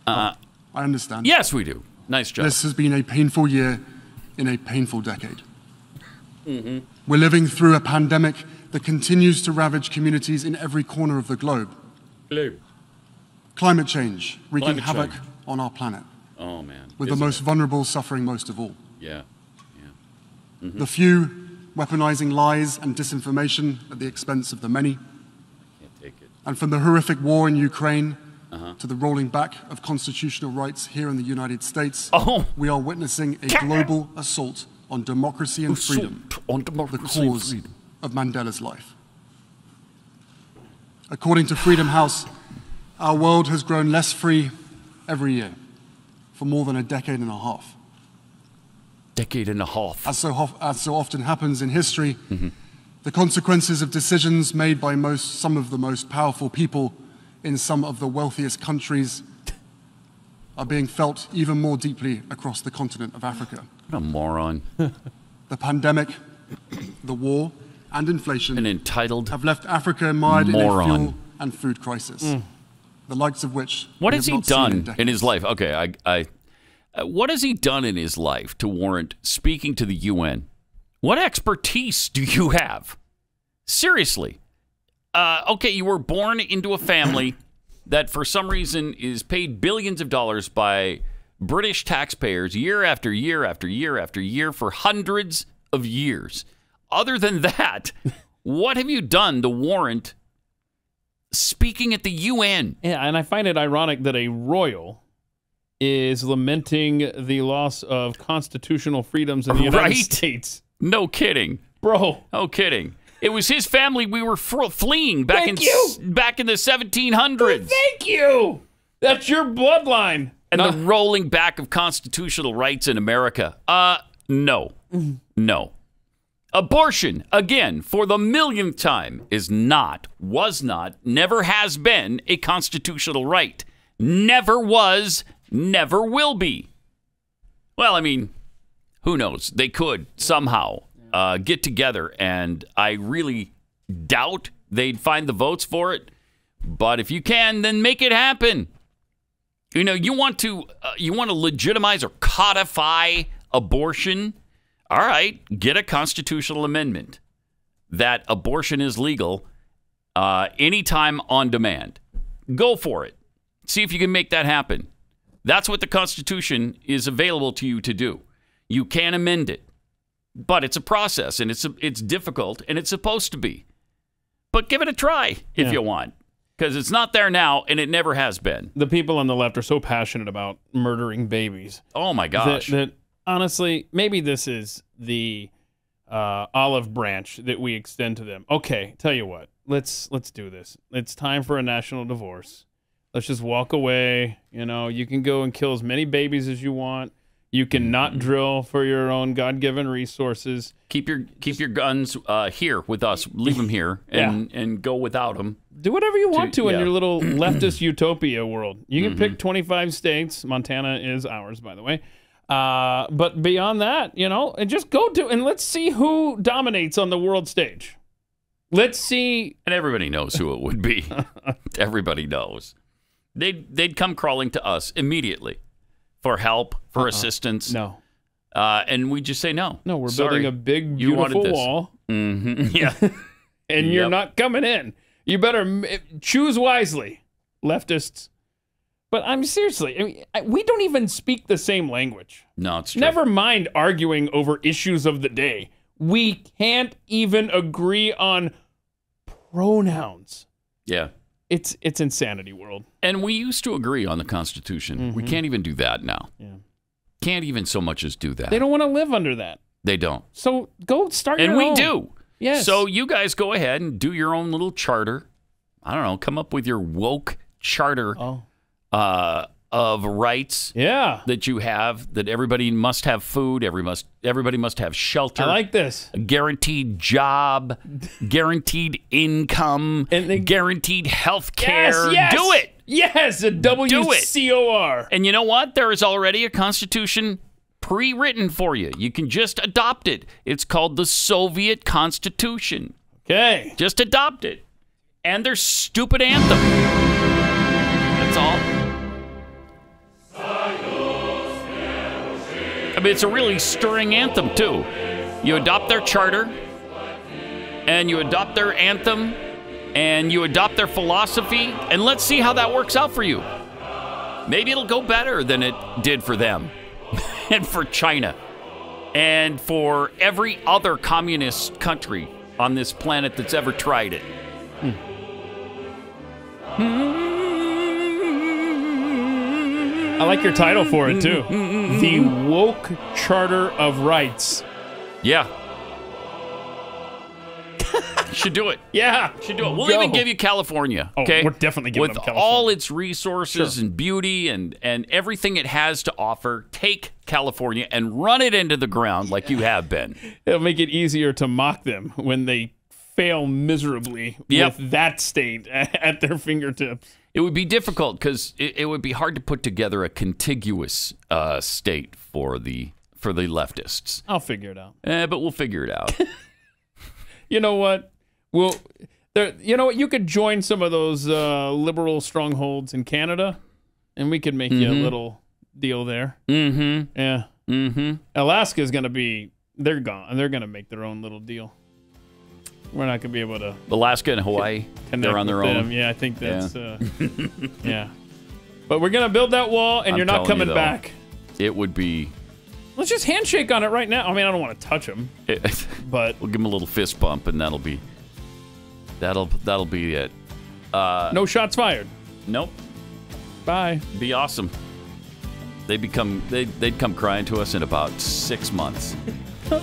I understand. Yes, we do. Nice job. This has been a painful year in a painful decade. Mm-hmm. We're living through a pandemic that continues to ravage communities in every corner of the globe. Climate change wreaking havoc on our planet. Oh, man. With the most vulnerable suffering most of all. Yeah. Mm-hmm. The few weaponizing lies and disinformation at the expense of the many. Can't take it. And from the horrific war in Ukraine to the rolling back of constitutional rights here in the United States, we are witnessing a global assault on democracy and freedom, the cause of Mandela's life. According to Freedom House, our world has grown less free every year for more than a decade and a half. Decade and a half. As so often happens in history, the consequences of decisions made by some of the most powerful people in some of the wealthiest countries are being felt even more deeply across the continent of Africa. What a moron. The pandemic, the war, and inflation have left Africa mired in a fuel and food crisis. The likes of which what has he done in his life? Okay, what has he done in his life to warrant speaking to the UN? What expertise do you have? Seriously. Okay, you were born into a family that for some reason is paid billions of dollars by British taxpayers year after year after year after year for hundreds of years. Other than that, what have you done to warrant speaking at the UN? Yeah, and I find it ironic that a royal is lamenting the loss of constitutional freedoms in the United States. No kidding. Bro. No kidding. It was his family we were fleeing back in the 1700s. Thank you. That's your bloodline. And the rolling back of constitutional rights in America. No. No. Abortion, again, for the millionth time, was not, never has been a constitutional right. Never was, never will be. Well, I mean, who knows? They could somehow get together, and I really doubt they'd find the votes for it. But if you can, then make it happen. You know, you want to legitimize or codify abortion? All right, get a constitutional amendment that abortion is legal anytime on demand. Go for it. See if you can make that happen. That's what the Constitution is available to you to do. You can amend it, but it's a process, and it's difficult, and it's supposed to be. But give it a try if you want, because it's not there now, and it never has been. The people on the left are so passionate about murdering babies. Oh, my gosh. That honestly, maybe this is the olive branch that we extend to them. Okay, tell you what. Let's do this. It's time for a national divorce. Let's just walk away. You know, you can go and kill as many babies as you want. You can not drill for your own God-given resources. Keep your guns here with us. Leave them here and go without them. Do whatever you want to in your little leftist utopia world. You can pick 25 states. Montana is ours, by the way. But beyond that, you know, and just go to and let's see who dominates on the world stage. Let's see. And everybody knows who it would be. Everybody knows. They'd come crawling to us immediately for help, for assistance. No. And we just say no. No, we're building a big, beautiful wall. Yeah. And you're not coming in. You better choose wisely, leftists. But I'm seriously, we don't even speak the same language. No, it's true. Never mind arguing over issues of the day. We can't even agree on pronouns. Yeah. It's insanity world. And we used to agree on the Constitution. We can't even do that now. Yeah. Can't even so much as do that. They don't want to live under that. They don't. So go start your own. And we do. Yes. So you guys go ahead and do your own little charter. I don't know. Come up with your woke charter of rights that you have, that everybody must have food, everybody must have shelter. I like this. A guaranteed job, guaranteed income, and guaranteed health care. Yes. Do it. Yes, a WCOR. And you know what? There is already a constitution pre-written for you. You can just adopt it. It's called the Soviet Constitution. Okay. Just adopt it. And their stupid anthem. That's all. I mean, it's a really stirring anthem, too. You adopt their charter, and you adopt their anthem, and you adopt their philosophy, and let's see how that works out for you. Maybe it'll go better than it did for them, and for China, and for every other communist country on this planet that's ever tried it. I like your title for it, too. The Woke Charter of Rights. Yeah. Should do it. Yeah. Should do it. We'll even give you California. Okay? Oh, we're definitely giving them With California. all its resources and beauty and everything it has to offer, take California and run it into the ground like you have been. It'll make it easier to mock them when they fail miserably with that state at their fingertips. It would be difficult because it would be hard to put together a contiguous state for the leftists. I'll figure it out. But we'll figure it out. You know what? You know what? You could join some of those liberal strongholds in Canada, and we could make you a little deal there. Mm-hmm. Yeah. Mm-hmm. Alaska's going to be, they're gone. They're going to make their own little deal. We're not going to be able to. Alaska and Hawaii, they're on their own. Yeah, I think that's, yeah. But we're going to build that wall, and you're not coming back. It would be. Let's just handshake on it right now. I mean, I don't want to touch him, but we'll give him a little fist bump, and that'll be it. No shots fired. Nope. Bye. Be awesome. They'd come crying to us in about 6 months.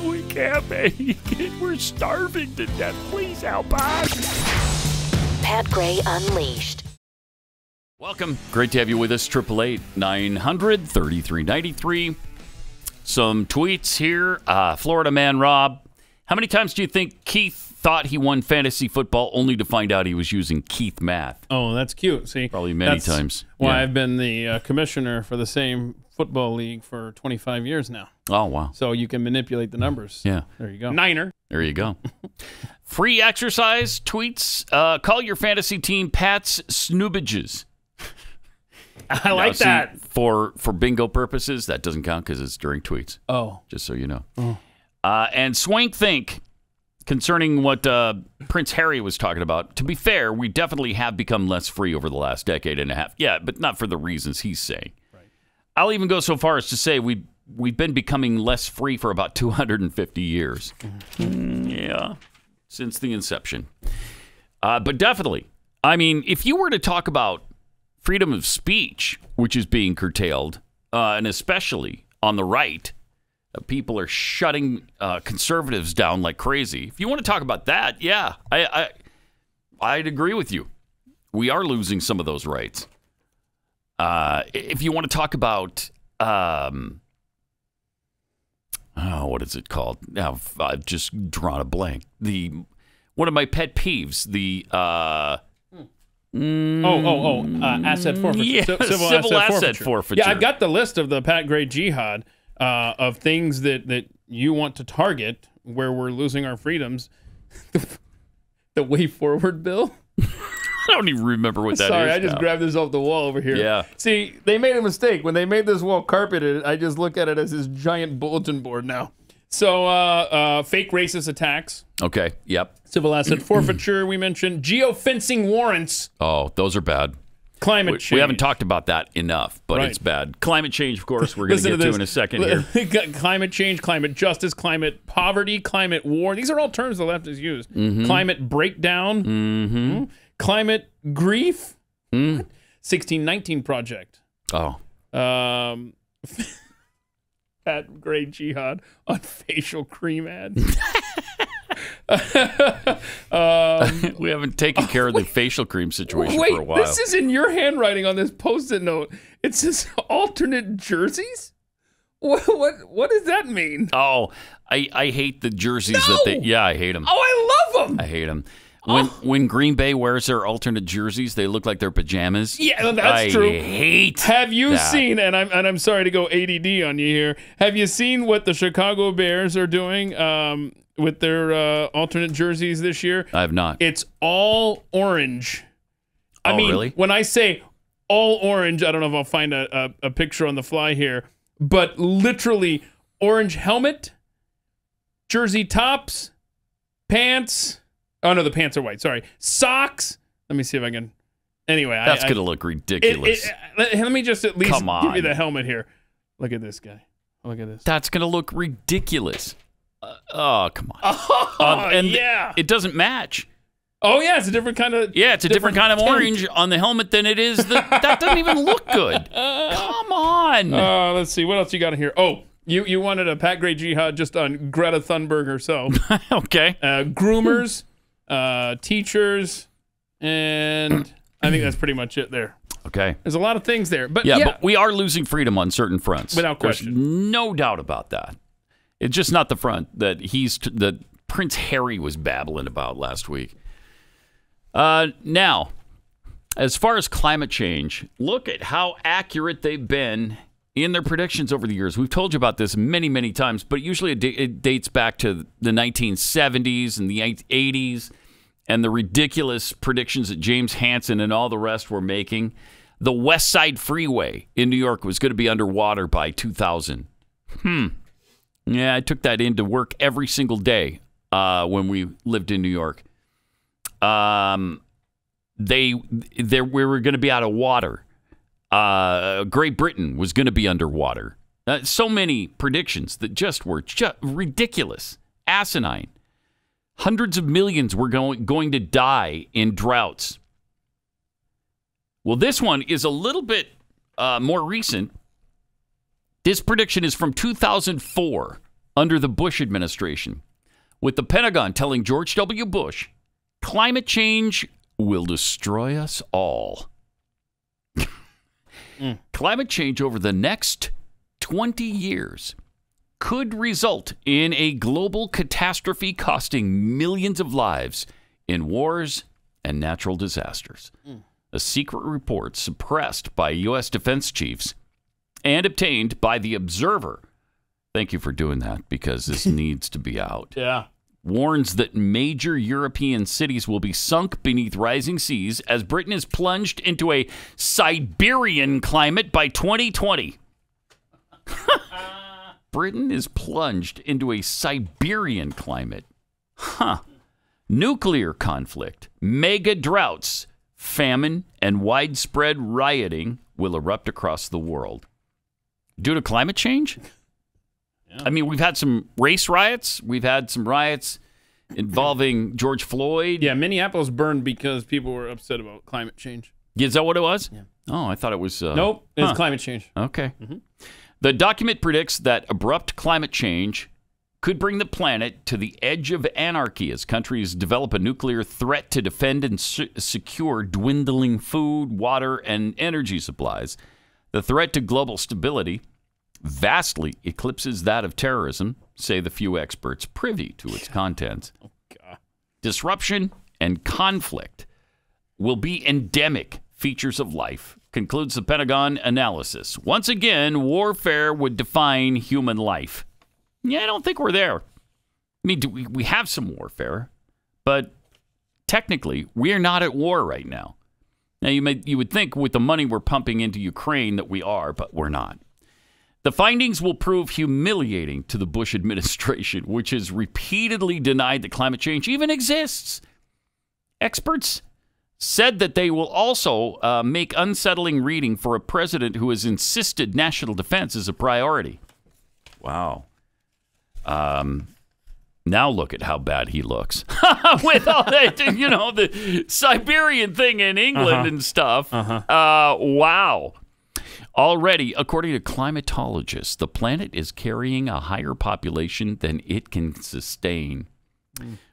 We can't make it. We're starving to death. Please help us. Pat Gray Unleashed. Welcome. Great to have you with us. 888-900-3393. Some tweets here. Florida man Rob. How many times do you think Keith thought he won fantasy football only to find out he was using Keith math? Oh, that's cute. See, probably many times. Why I've been the commissioner for the same football league for 25 years now. Oh, wow. So you can manipulate the numbers. Yeah. There you go. Niner. There you go. Free exercise tweets. Call your fantasy team Pat's Snoobages. I like that. For bingo purposes, that doesn't count because it's during tweets. Oh. Just so you know. Oh. And Swank Think, concerning what Prince Harry was talking about, to be fair, we definitely have become less free over the last decade and a half. Yeah, but not for the reasons he's saying. Right. I'll even go so far as to say we've been becoming less free for about 250 years. Yeah, since the inception. But definitely, I mean, if you were to talk about freedom of speech, which is being curtailed, and especially on the right, people are shutting conservatives down like crazy. If you want to talk about that, yeah, I'd agree with you. We are losing some of those rights. If you want to talk about, what is it called? Now I've just drawn a blank. One of my pet peeves. Asset forfeiture. Yeah, civil asset forfeiture. Yeah, I've got the list of the Pat Gray Jihad of things that you want to target where we're losing our freedoms. The Way Forward bill. I don't even remember what that is. Sorry, I just grabbed this off the wall over here. Yeah. See, they made a mistake. When they made this wall carpeted, I just look at it as this giant bulletin board now. So, fake racist attacks. Okay, yep. Civil asset forfeiture, we mentioned. Geofencing warrants. Oh, those are bad. Climate change. We haven't talked about that enough, but it's bad. Climate change, of course, we're going to get to in a second here. Climate change, climate justice, climate poverty, climate war. These are all terms the left has used. Mm-hmm. Climate breakdown. Mm-hmm. Climate grief. 1619 Project. Oh. Pat Gray Jihad on facial cream ads. We haven't taken care of the facial cream situation for a while. This is in your handwriting on this Post-it note. It says alternate jerseys? What does that mean? Oh, I hate the jerseys that they... Yeah, I hate them. Oh, I love them. I hate them. when Green Bay wears their alternate jerseys, they look like their pajamas. Yeah, that's true. I hate Have you that. seen, and I'm sorry to go ADD on you here, have you seen what the Chicago Bears are doing with their alternate jerseys this year? I have not. It's all orange. I mean, really? When I say all orange, I don't know if I'll find a picture on the fly here, but literally orange helmet, jersey tops, pants. Oh, no, the pants are white. Sorry. Socks. Let me see if I can. Anyway. That's going to look ridiculous. Let me just at least Come on. give you the helmet here. Look at this guy. Look at this. That's going to look ridiculous. Oh, come on. Oh, and yeah. It doesn't match. Oh, yeah. It's a different kind of. Yeah, it's a different kind of tint. orange on the helmet than it is. That doesn't even look good. Come on. Let's see. What else you got in here? Oh, you wanted a Pat Gray Jihad just on Greta Thunberg herself. Okay. Groomers, teachers, and I think that's pretty much it there. Okay. There's a lot of things there. But but we are losing freedom on certain fronts. Without question. There's no doubt about that. It's just not the front that Prince Harry was babbling about last week. Now, as far as climate change, look at how accurate they've been in their predictions over the years. We've told you about this many, many times, but usually it dates back to the 1970s and the 80s and the ridiculous predictions that James Hansen and all the rest were making. The West Side Freeway in New York was going to be underwater by 2000. Yeah, I took that into work every single day when we lived in New York. We were going to be out of water. Great Britain was going to be underwater. So many predictions that just were ridiculous, asinine. Hundreds of millions were going to die in droughts. Well, this one is a little bit more recent. This prediction is from 2004 under the Bush administration, with the Pentagon telling George W. Bush, climate change will destroy us all. Climate change over the next 20 years could result in a global catastrophe costing millions of lives in wars and natural disasters. A secret report suppressed by U.S. defense chiefs and obtained by The Observer. Thank you for doing that, because this needs to be out. Yeah. Warns that major European cities will be sunk beneath rising seas as Britain is plunged into a Siberian climate by 2020. Britain is plunged into a Siberian climate. Nuclear conflict, mega droughts, famine, and widespread rioting will erupt across the world. Due to climate change? Yeah. I mean, we've had some race riots. We've had some riots involving George Floyd. Yeah, Minneapolis burned because people were upset about climate change. Is that what it was? Yeah. Oh, I thought it was... Nope, it's climate change. Okay. The document predicts that abrupt climate change could bring the planet to the edge of anarchy as countries develop a nuclear threat to defend and secure dwindling food, water, and energy supplies. The threat to global stability vastly eclipses that of terrorism, say the few experts privy to its contents. Oh, God. Disruption and conflict will be endemic features of life, concludes the Pentagon analysis. Once again, warfare would define human life. Yeah, I don't think we're there. I mean, we have some warfare, but technically, we're not at war right now. Now, you would think with the money we're pumping into Ukraine that we are, but we're not. The findings will prove humiliating to the Bush administration, which has repeatedly denied that climate change even exists. Experts said that they will also make unsettling reading for a president who has insisted national defense is a priority. Wow. Now look at how bad he looks with all that, the Siberian thing in England and stuff. Wow. Already, according to climatologists, the planet is carrying a higher population than it can sustain.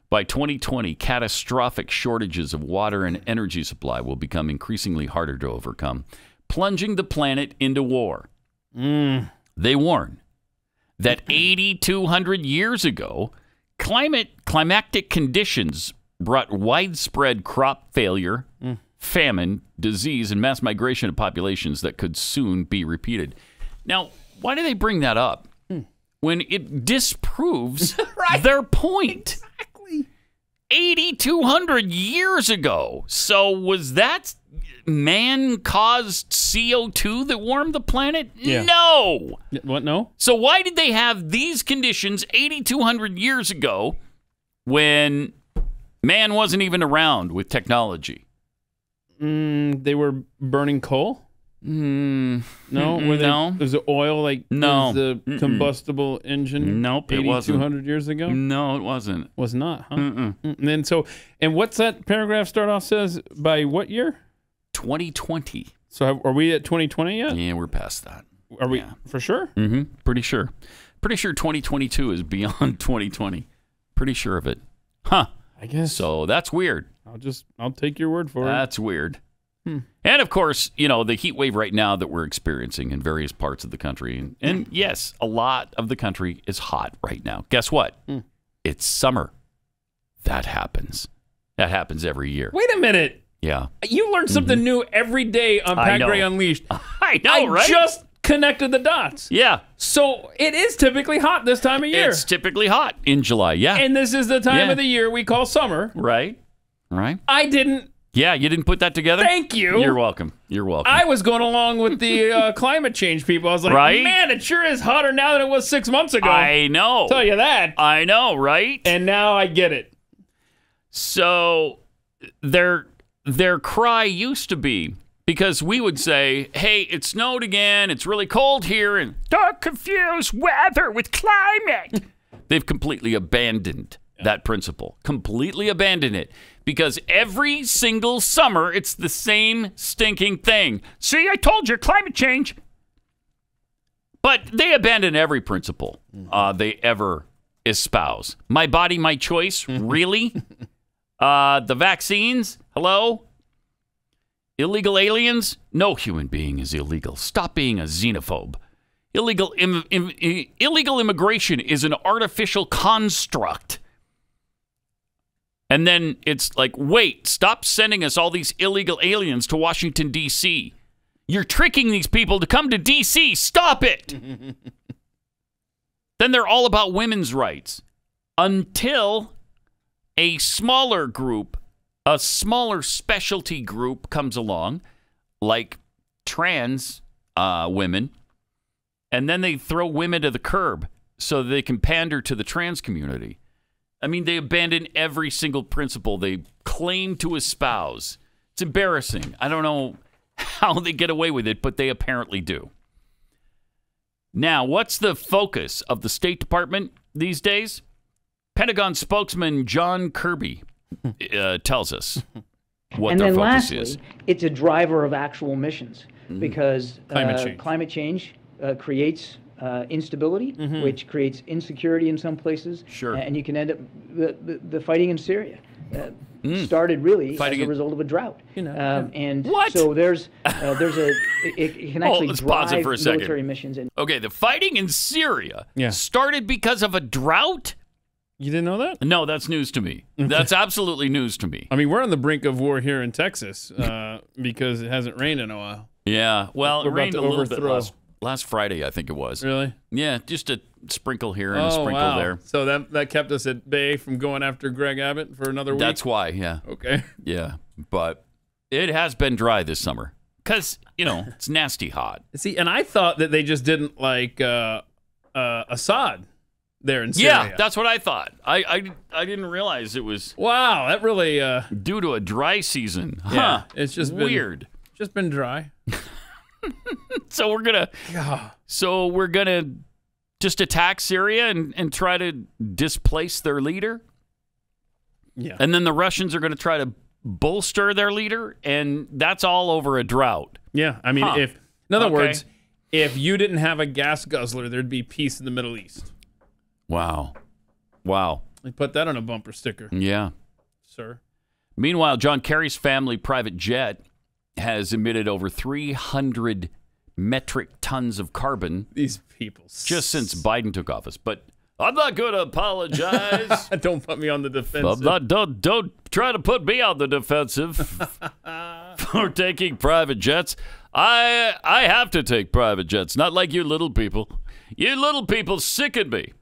By 2020, catastrophic shortages of water and energy supply will become increasingly harder to overcome, plunging the planet into war. They warn that 8,200 years ago, climatic conditions brought widespread crop failure, famine, disease, and mass migration of populations that could soon be repeated. Now, why do they bring that up when it disproves their point? Exactly. 8,200 years ago. So was that man-caused CO2 that warmed the planet? Yeah. No. What, no? So why did they have these conditions 8,200 years ago when man wasn't even around with technology? They were burning coal? No. No. Was it oil like was the combustible engine? Nope, it wasn't. 8,200 years ago? No, it wasn't. Was not, huh? And what's that paragraph start off says? By what year? 2020. So are we at 2020 yet? Yeah, we're past that. Are we for sure? Mm-hmm. Pretty sure. Pretty sure 2022 is beyond 2020. Pretty sure of it. Huh. I guess. So that's weird. I'll take your word for it. That's weird. And of course, the heat wave right now that we're experiencing in various parts of the country. And yes, a lot of the country is hot right now. Guess what? It's summer. That happens. That happens every year. Wait a minute. Yeah. You learn something new every day on Pat Gray Unleashed. I know, right? I just connected the dots. Yeah. So it is typically hot this time of year. It's typically hot in July, yeah. And this is the time of the year we call summer. Right. I didn't. Yeah, you didn't put that together? Thank you. You're welcome. You're welcome. I was going along with the climate change people. I was like, man, it sure is hotter now than it was 6 months ago. I know. Tell you that. I know, right? And now I get it. So their cry used to be, because we would say, hey, it snowed again, it's really cold here, and don't confuse weather with climate. They've completely abandoned that principle. Completely abandoned it. Because every single summer, it's the same stinking thing. See, I told you, climate change. But they abandon every principle they ever espouse. My body, my choice? Really? The vaccines? Hello? Illegal aliens? No human being is illegal. Stop being a xenophobe. Illegal immigration is an artificial construct. And then it's like, wait, stop sending us all these illegal aliens to Washington, D.C. You're tricking these people to come to D.C. Stop it. Then they're all about women's rights until a smaller group, a smaller specialty group comes along, like trans women, and then they throw women to the curb so they can pander to the trans community. I mean, they abandon every single principle they claim to espouse. It's embarrassing. I don't know how they get away with it, but they apparently do. Now, what's the focus of the State Department these days? Pentagon spokesman John Kirby tells us what their focus is. It's a driver of actual missions because climate change creates instability, which creates insecurity in some places. Sure. And you can end up the fighting in Syria started really as a result of a drought. And so there's it can actually drive military missions. Okay, the fighting in Syria started because of a drought? You didn't know that? No, that's news to me. That's absolutely news to me. I mean, we're on the brink of war here in Texas because it hasn't rained in a while. Yeah, well, it rained a little bit last Friday, I think it was. Really? Yeah, just a sprinkle here and a sprinkle there. So that kept us at bay from going after Greg Abbott for another week? That's why, yeah. Okay. Yeah, but it has been dry this summer because, it's nasty hot. See, and I thought that they just didn't like Assad there in Syria. Yeah, that's what I thought. I didn't realize it was... Wow, that really... due to a dry season. Yeah, it's just weird. Just been dry. So we're gonna just attack Syria and try to displace their leader. Yeah. And then the Russians are gonna try to bolster their leader, and that's all over a drought. Yeah. I mean, in other words, if you didn't have a gas guzzler, there'd be peace in the Middle East. Wow. They put that on a bumper sticker. Yeah. Sir. Meanwhile, John Kerry's family private jet has emitted over 300 metric tons of carbon. These people. Just since Biden took office. But I'm not going to apologize. Don't put me on the defensive. Don't try to put me on the defensive for taking private jets. I have to take private jets, not like you little people. You little people sicken me.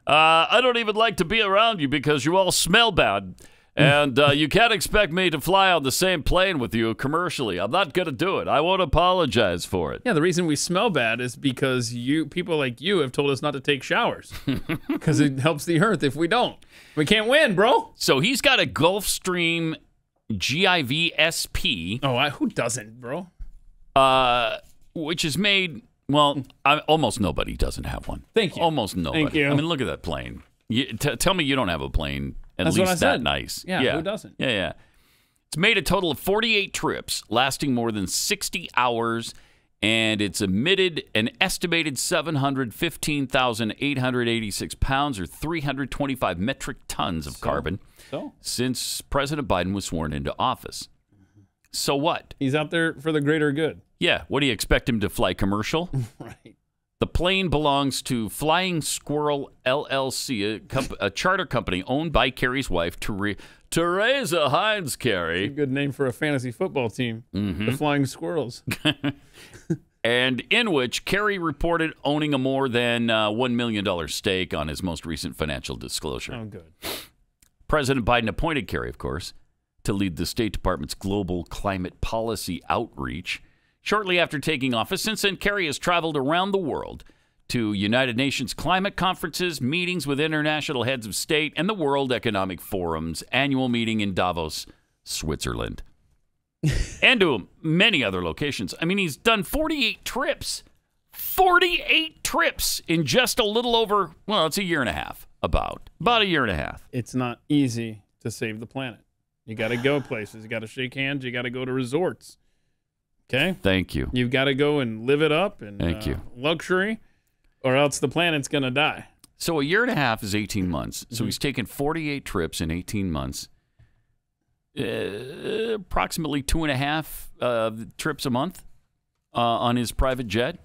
I don't even like to be around you because you all smell bad. And you can't expect me to fly on the same plane with you commercially. I'm not going to do it. I won't apologize for it. Yeah, the reason we smell bad is because people like you have told us not to take showers because it helps the earth if we don't. We can't win, bro. So he's got a Gulfstream GIV-SP. Oh, who doesn't, bro? Which is made, well, almost nobody doesn't have one. Thank you. Almost nobody. Thank you. I mean, look at that plane. Tell me you don't have a plane at That's least what I that said. nice. Yeah, who doesn't? Yeah. It's made a total of 48 trips, lasting more than 60 hours, and it's emitted an estimated 715,886 pounds or 325 metric tons of carbon since President Biden was sworn into office. So what? He's out there for the greater good. Yeah. What do you expect him to fly commercial? Right. The plane belongs to Flying Squirrel, LLC, a charter company owned by Kerry's wife, Teresa Hines Kerry. A good name for a fantasy football team, the Flying Squirrels. And in which Kerry reported owning a more than $1 million stake on his most recent financial disclosure. Oh, good. President Biden appointed Kerry, of course, to lead the State Department's global climate policy outreach. Shortly after taking office, since then, Kerry has traveled around the world to United Nations climate conferences, meetings with international heads of state, and the World Economic Forum's annual meeting in Davos, Switzerland, and to many other locations. I mean, he's done 48 trips. 48 trips in just a little over, well, it's a year and a half, about a year and a half. It's not easy to save the planet. You got to go places. You got to shake hands. You got to go to resorts. Okay. Thank you. You've got to go and live it up and Thank you. Luxury, or else the planet's going to die. So a year and a half is 18 months. So he's taken 48 trips in 18 months, approximately 2.5 trips a month on his private jet.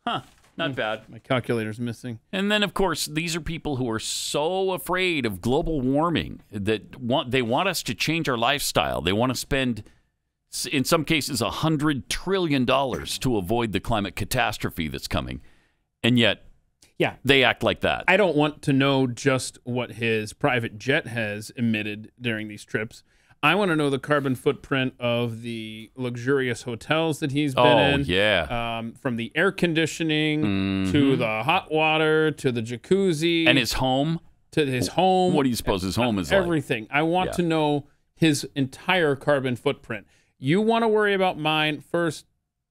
Not bad. My calculator's missing. And then, of course, these are people who are so afraid of global warming that they want us to change our lifestyle. They want to spend, in some cases, $100 trillion to avoid the climate catastrophe that's coming. And yet, they act like that. I don't want to know just what his private jet has emitted during these trips. I want to know the carbon footprint of the luxurious hotels that he's been in. Oh, yeah. From the air conditioning to the hot water to the jacuzzi. And his home. To his home. What do you suppose his home is like? Everything. I want to know his entire carbon footprint. You want to worry about mine first.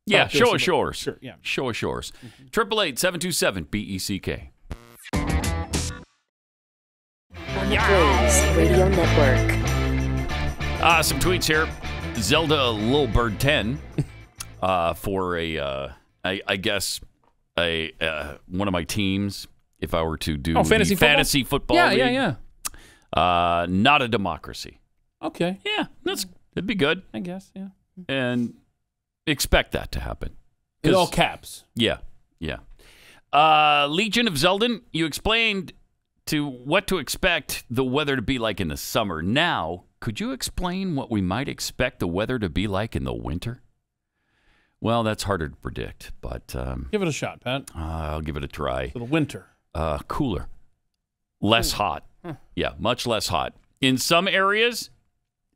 Yeah, show us yours. Sure, yeah. Show us yours. 888-727-BECK. On the Blaze Radio Network. Some tweets here. Zelda Little Bird 10 for I guess one of my teams. If I were to do fantasy football league. Yeah. Not a democracy. Okay. Yeah, that'd be good. I guess. Yeah. And expect that to happen. In all caps. Yeah. Legion of Zeldin, you explained to what to expect the weather to be like in the summer. Now, could you explain what we might expect the weather to be like in the winter? Well, that's harder to predict, but give it a shot, Pat. I'll give it a try. So the winter. Cooler. Less hot. Yeah, much less hot. In some areas,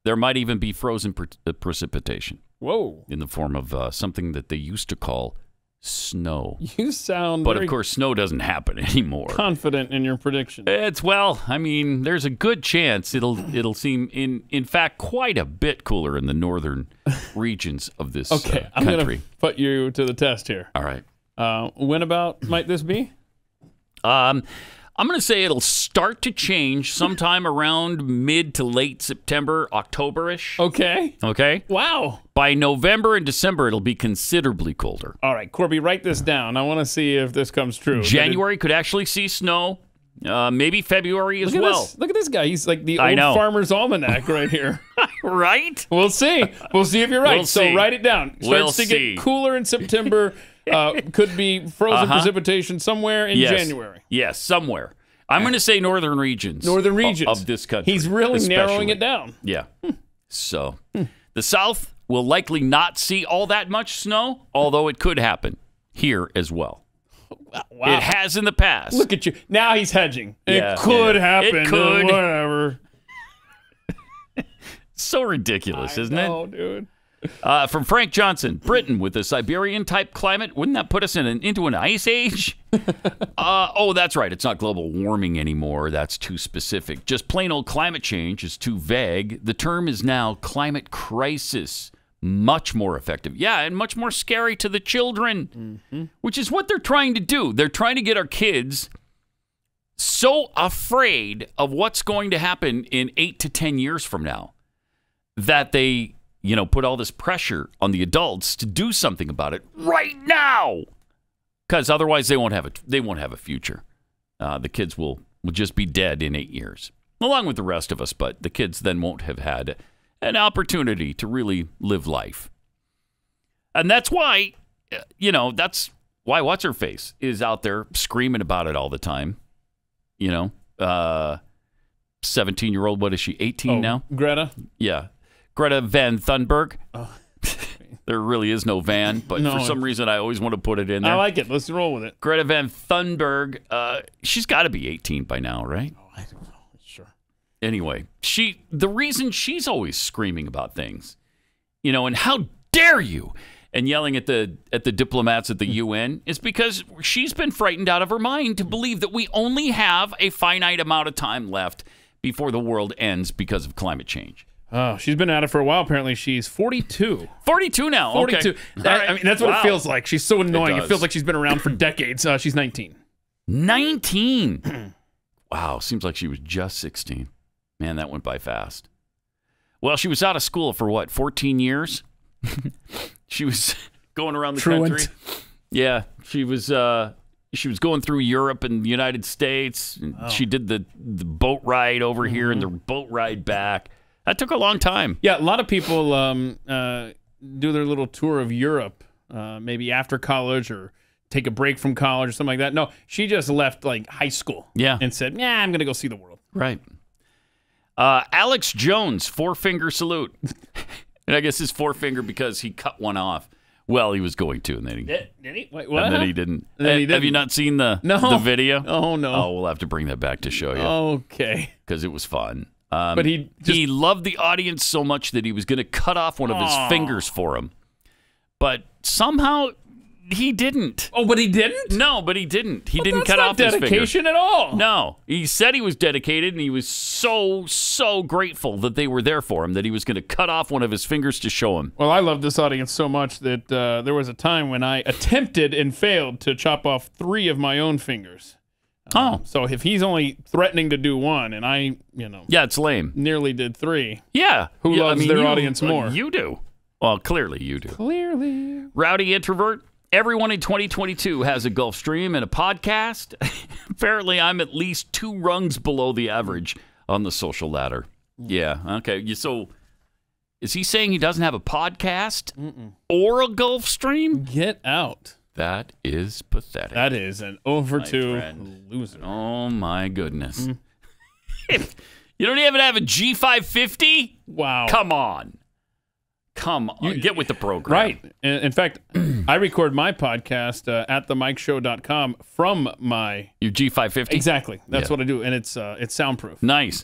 there might even be frozen precipitation. Whoa. In the form of something that they used to call snow. You sound But of course, snow doesn't happen anymore. Confident in your prediction. There's a good chance it'll seem, in fact, quite a bit cooler in the northern regions of this country. I'm going to put you to the test here. All right. When about might this be? I'm going to say it'll start to change sometime around mid to late September, October-ish. Okay. Wow. By November and December, it'll be considerably colder. All right, Corby, write this down. I want to see if this comes true. January could actually see snow. Maybe February as well. Look at this guy. He's like the old Farmer's Almanac right here. Right? We'll see. We'll see if you're right. So write it down. Starts to get cooler in September. Could be frozen precipitation somewhere in January. Yes, somewhere. I'm going to say northern regions. Of this country. He's really narrowing it down. Yeah. So the South will likely not see all that much snow, although it could happen here as well. Wow. It has in the past. Look at you. Now he's hedging. It could happen. It could. Whatever. So ridiculous, isn't it? Dude. From Frank Johnson, Britain with a Siberian-type climate, wouldn't that put us into an ice age? Oh, that's right. It's not global warming anymore. That's too specific. Just plain old climate change is too vague. The term is now climate crisis. Much more effective. Yeah, and much more scary to the children, which is what they're trying to do. They're trying to get our kids so afraid of what's going to happen in 8 to 10 years from now that they, put all this pressure on the adults to do something about it right now, because otherwise they won't have a future. The kids will just be dead in 8 years, along with the rest of us. But the kids then won't have had an opportunity to really live life, and that's why, that's why what's her face is out there screaming about it all the time. 17-year-old. What is she? 18 now? Greta. Yeah. Greta Van Thunberg. Oh. There really is no Van, but for some reason I always want to put it in there. I like it. Let's roll with it. Greta Van Thunberg. She's got to be 18 by now, right? Oh, I don't know. Sure. Anyway, the reason she's always screaming about things, and how dare you, and yelling at the diplomats at the UN is because she's been frightened out of her mind to believe that we only have a finite amount of time left before the world ends because of climate change. Oh, she's been at it for a while. Apparently, she's 42. 42 now. 42. Okay. I mean, that's what it feels like. She's so annoying. It feels like she's been around for decades. She's 19. 19. Wow. Seems like she was just 16. Man, that went by fast. Well, she was out of school for what, 14 years? She was going around the country. Yeah, she was going through Europe and the United States. And she did the boat ride over here and the boat ride back. That took a long time. Yeah, a lot of people do their little tour of Europe, maybe after college or take a break from college or something like that. No, she just left like high school. Yeah, and said, "Yeah, I'm going to go see the world." Right. Alex Jones, 4-finger salute. And I guess his forefinger because he cut one off. Well, he was going to, and then he did he? Wait, what? And then he didn't. Have you not seen the video? Oh no. Oh, we'll have to bring that back to show you. Okay. Because it was fun. But he loved the audience so much that he was going to cut off one of his fingers for him. But somehow he didn't. Oh, but he didn't? No, but he didn't. He didn't cut off his finger. Dedication at all. No. He said he was dedicated, and he was so grateful that they were there for him that he was going to cut off one of his fingers to show him. Well, I love this audience so much that there was a time when I attempted and failed to chop off 3 of my own fingers. So if he's only threatening to do 1, and I, yeah, it's lame. Nearly did 3. Yeah. Who loves their audience more? You do. Well, clearly you do. Clearly. Rowdy introvert. Everyone in 2022 has a Gulfstream and a podcast. Apparently, I'm at least 2 rungs below the average on the social ladder. Yeah. Okay. So, is he saying he doesn't have a podcast or a Gulfstream? Get out. That is pathetic. That is an over to loser. Oh my goodness. You don't even have a G550? Wow. Come on. Get with the program. Right. In fact, I record my podcast at themikeshow.com from my... Your G550? Exactly. That's what I do, and it's soundproof. Nice.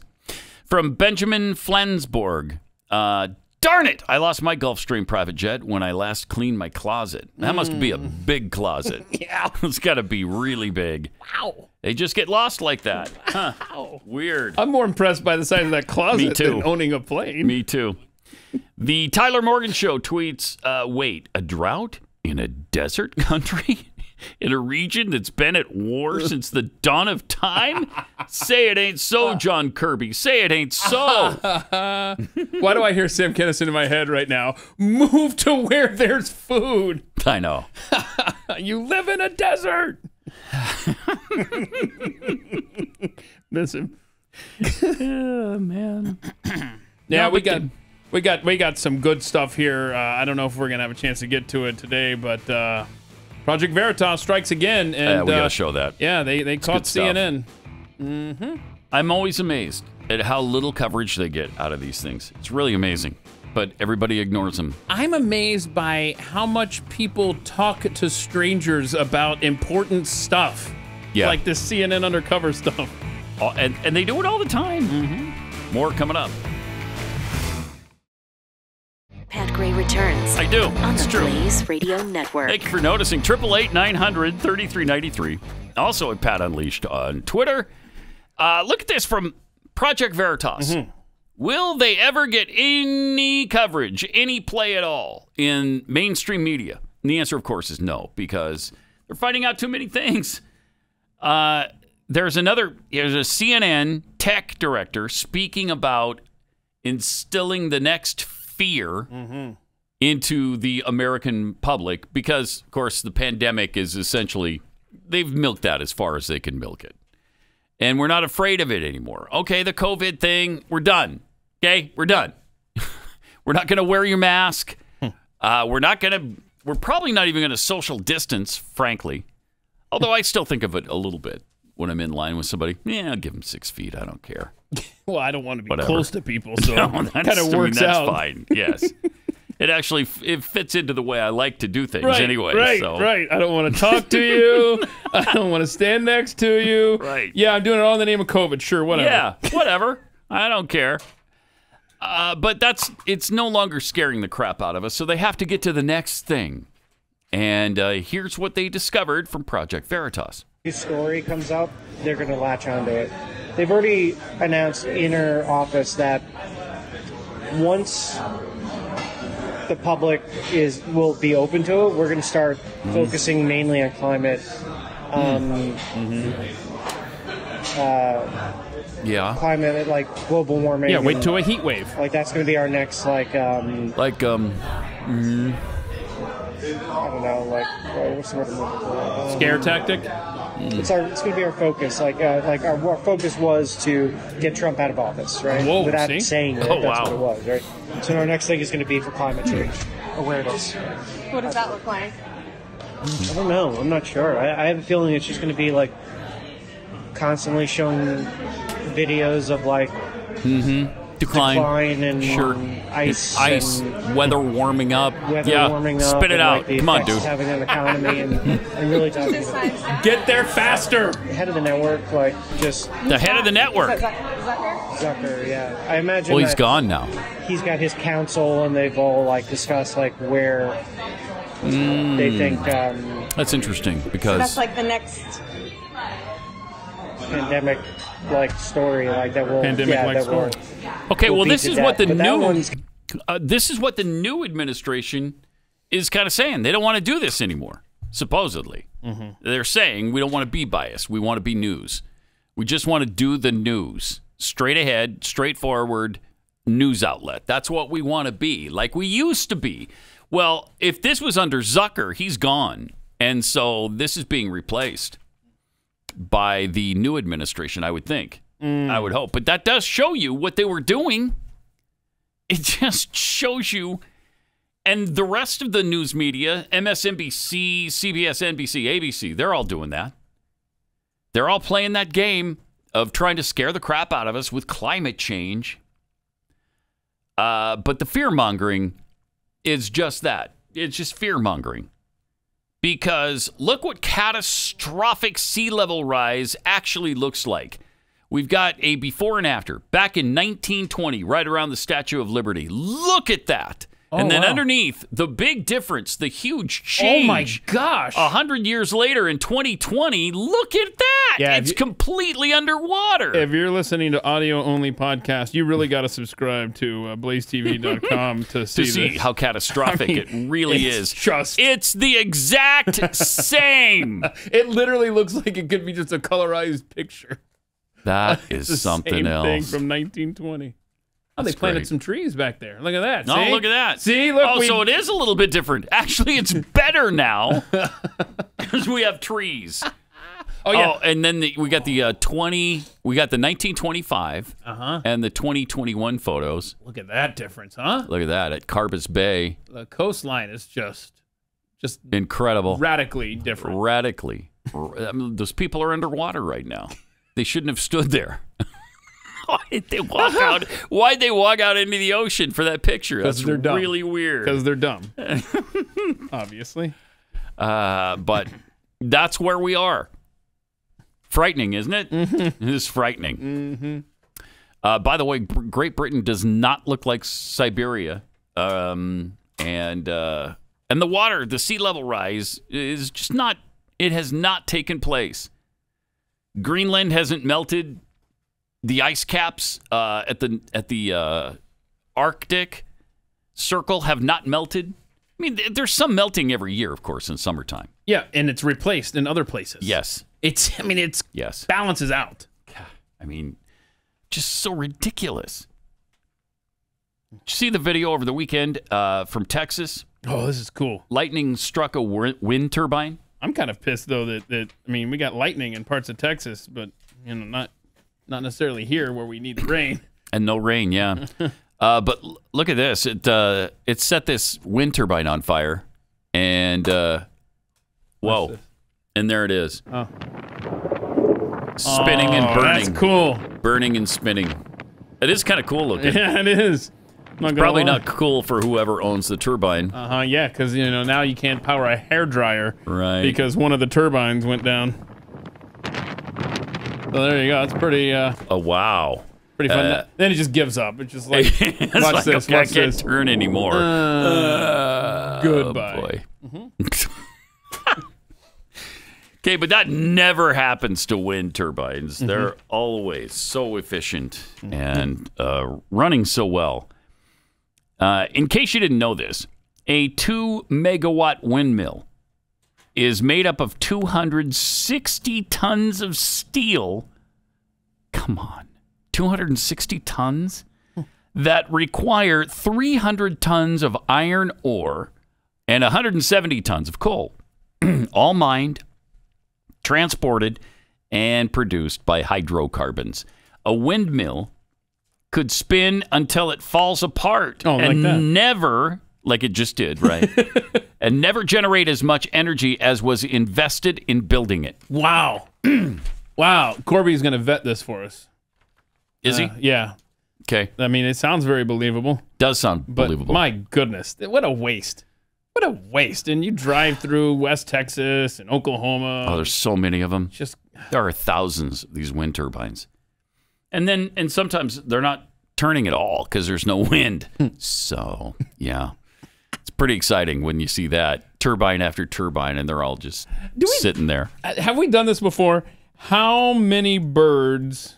From Benjamin Flensborg. Darn it! I lost my Gulfstream private jet when I last cleaned my closet. That must be a big closet. Yeah. It's got to be really big. Wow. They just get lost like that. Huh. Wow. Weird. I'm more impressed by the size of that closet than owning a plane. Me too. The Tyler Morgan Show tweets, wait, a drought in a desert country? In a region that's been at war since the dawn of time? Say it ain't so, John Kirby. Say it ain't so. Why do I hear Sam Kinison in my head right now? Move to where there's food. I know. You live in a desert. Miss him. Oh, man. Yeah, we got some good stuff here. I don't know if we're gonna have a chance to get to it today, but Project Veritas strikes again. And, we got to show that. Yeah, they caught CNN. Mm-hmm. I'm always amazed at how little coverage they get out of these things. It's really amazing. But everybody ignores them. I'm amazed by how much people talk to strangers about important stuff. Yeah. Like this CNN undercover stuff. And they do it all the time. Mm-hmm. More coming up. Pat Gray returns. I do. On it's the true. Blaze Radio Network. Thank you for noticing. 888-900-3393. Also at Pat Unleashed on Twitter. Look at this from Project Veritas. Mm-hmm. Will they ever get any coverage, any play at all in mainstream media? And the answer, of course, is no, because they're finding out too many things. There's a CNN tech director speaking about instilling the next fear into the American public because, of course, the pandemic is essentially, they've milked that as far as they can milk it. And we're not afraid of it anymore. Okay, the COVID thing, we're done. Okay, we're done. We're not going to wear your mask. We're probably not even going to social distance, frankly. Although I still think of it a little bit when I'm in line with somebody. Yeah, I'll give them 6 feet. I don't care. Well, I don't want to be close to people, so that kind of works out. That's fine. Yes. It fits into the way I like to do things anyway. Right. I don't want to talk to you. I don't want to stand next to you. Right. Yeah, I'm doing it all in the name of COVID. Sure, whatever. Yeah, whatever. I don't care. But it's no longer scaring the crap out of us, so they have to get to the next thing. And here's what they discovered from Project Veritas. This story comes up, they're going to latch onto it. They've already announced in our office that once the public will be open to it, we're going to start focusing mainly on climate. Climate, like global warming. Yeah, wait till a heat wave. Like that's going to be our next, I don't know, what's the word I'm looking for? Scare tactic. It's going to be our focus. Our focus was to get Trump out of office, right? Whoa, without see? saying it, that's what it was, right? So our next thing is going to be for climate change awareness. What does that look like? I don't know. I'm not sure. I have a feeling it's just going to be constantly showing videos of decline and ice, weather warming up. Spit it out. Come on, dude. Having an economy and really talking about get there faster. The head of the network, the head of the network. Zucker, yeah. I imagine. Well, he's gone now. He's got his council, and they've all discussed where they think. That's interesting because so that's the next pandemic story that will story. Okay, well this is what the new administration is kind of saying. They don't want to do this anymore. Supposedly, they're saying we don't want to be biased. We want to be news. We just want to do the news, straight ahead, straightforward news outlet. That's what we want to be, like we used to be. Well, if this was under Zucker, he's gone, and so this is being replaced by the new administration, I would think. I would hope. But that does show you what they were doing. It just shows you. And the rest of the news media, MSNBC, CBS, NBC, ABC, they're all doing that. They're all playing that game of trying to scare the crap out of us with climate change. But the fear-mongering is just that. It's just fear-mongering. Because look what catastrophic sea level rise actually looks like. We've got a before and after. Back in 1920, right around the Statue of Liberty. Look at that. And then underneath, the big difference, the huge change. Oh, my gosh. 100 years later in 2020, look at that. Yeah, it's completely underwater. If you're listening to audio-only podcast, you really got to subscribe to blazetv.com to see how catastrophic it really is. It's the exact same. It literally looks like it could be just a colorized picture. That is something else. Thing from 1920. Oh, they planted some trees back there. Look at that. Oh, look at that. See, look. So it is a little bit different. Actually, it's better now because we have trees. Oh, yeah. And then we got the 1925 and the 2021 photos. Look at that difference, huh? Look at that at Carbis Bay. The coastline is just Just incredible. Radically different. Radically. I mean, those people are underwater right now. They shouldn't have stood there. Why did they walk out? Why'd they walk out into the ocean for that picture? That's they're dumb. Really weird. Because they're dumb. Obviously. But that's where we are. Frightening, isn't it? Mm-hmm. It is frightening. Mm-hmm. By the way, Great Britain does not look like Siberia. And the water, the sea level rise is just not, it has not taken place. Greenland hasn't melted. The ice caps at the Arctic Circle have not melted. I mean, there's some melting every year, of course, in summertime. Yeah, and it's replaced in other places. Yes. It's yes. Balances out. I mean, just so ridiculous. Did you see the video over the weekend from Texas? Oh, this is cool. Lightning struck a wind turbine. I'm kind of pissed, though, that I mean, we got lightning in parts of Texas, but, you know, not necessarily here where we need the rain. And no rain, yeah. But look at this. It set this wind turbine on fire. And, whoa. And there it is. Oh. Spinning and burning. That's cool. Burning and spinning. It is kind of cool looking. Yeah, it is. It's probably not cool for whoever owns the turbine. Yeah, because, you know, now you can't power a hairdryer. Right. Because one of the turbines went down. So there you go. It's pretty. Oh, wow. Pretty fun. Then it just gives up. It's just like, watch this. Okay, I can't turn anymore. Goodbye. Oh, boy. Mm-hmm. Okay, but that never happens to wind turbines. Mm-hmm. They're always so efficient and running so well. In case you didn't know this, a 2-megawatt windmill is made up of 260 tons of steel. Come on. 260 tons? That require 300 tons of iron ore and 170 tons of coal. All mined, transported, and produced by hydrocarbons. A windmill could spin until it falls apart and like never, like it just did, right? And never generate as much energy as was invested in building it. Wow. Wow. Corby's going to vet this for us. Is he? Yeah. Okay. I mean, it sounds very believable. Does sound believable. My goodness. What a waste. What a waste. And you drive through West Texas and Oklahoma. Oh, there's so many of them. There are thousands of these wind turbines. And sometimes they're not turning at all because there's no wind. So, yeah. It's pretty exciting when you see that turbine after turbine and they're all just sitting there. Have we done this before? How many birds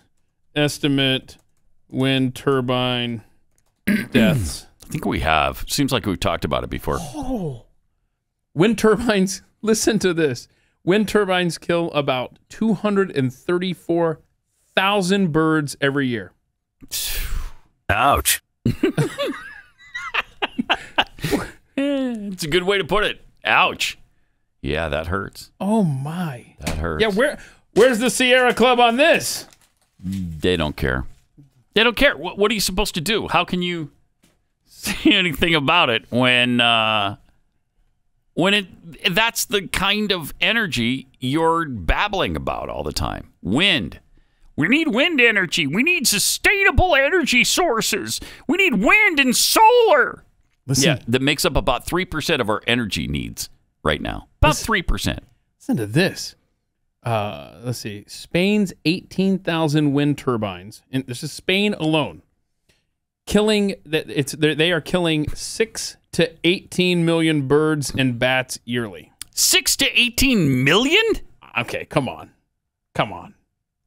estimate wind turbine deaths? I think we have. Seems like we've talked about it before. Oh. Wind turbines, listen to this. Wind turbines kill about 234,000 birds every year. Ouch. It's a good way to put it. Ouch. Yeah, that hurts. Oh, my. That hurts. Yeah, where's the Sierra Club on this? They don't care. They don't care. What are you supposed to do? How can you say anything about it when that's the kind of energy you're babbling about all the time? Wind. We need wind energy. We need sustainable energy sources. We need wind and solar. Listen. Yeah, that makes up about 3% of our energy needs right now. About 3%. Listen to this. Let's see. Spain's 18,000 wind turbines. And this is Spain alone. They are killing 6 to 18 million birds and bats yearly. 6 to 18 million? Okay, come on.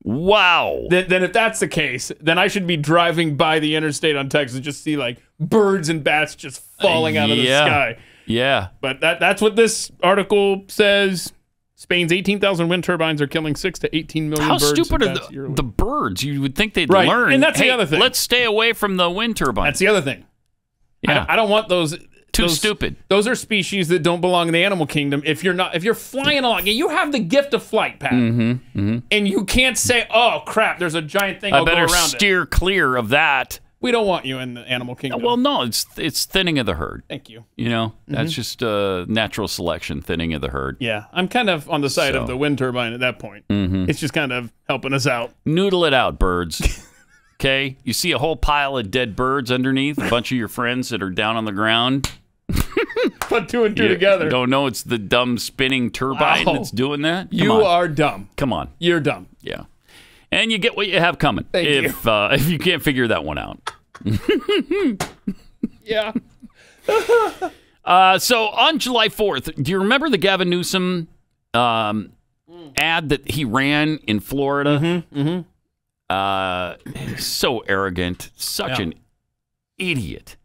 Wow. Then if that's the case, then I should be driving by the interstate on Texas and just see like birds and bats just falling out of the sky. Yeah. But that's what this article says. Spain's 18,000 wind turbines are killing 6 to 18 million birds. How stupid and are bats yearly. the birds? You would think they'd Right. learn. And that's the other thing. Let's stay away from the wind turbine. That's the other thing. Yeah. I don't want those. Too stupid. Those are species that don't belong in the animal kingdom. If you're flying along, you have the gift of flight, Pat, and you can't say, "Oh crap, there's a giant thing." I I'll better go around steer clear of that. We don't want you in the animal kingdom. Well, no, it's thinning of the herd. Thank you. You know, that's just natural selection, thinning of the herd. Yeah, I'm kind of on the side of the wind turbine at that point. It's just kind of helping us out. Noodle it out, birds. Okay? You see a whole pile of dead birds underneath, a bunch of your friends that are down on the ground. Put two and two together. Don't know it's the dumb spinning turbine that's doing that? You are dumb. Come on. You're dumb. Yeah. And you get what you have coming if you can't figure that one out. Yeah. So on July 4th, do you remember the Gavin Newsom ad that he ran in Florida? So arrogant, such an idiot.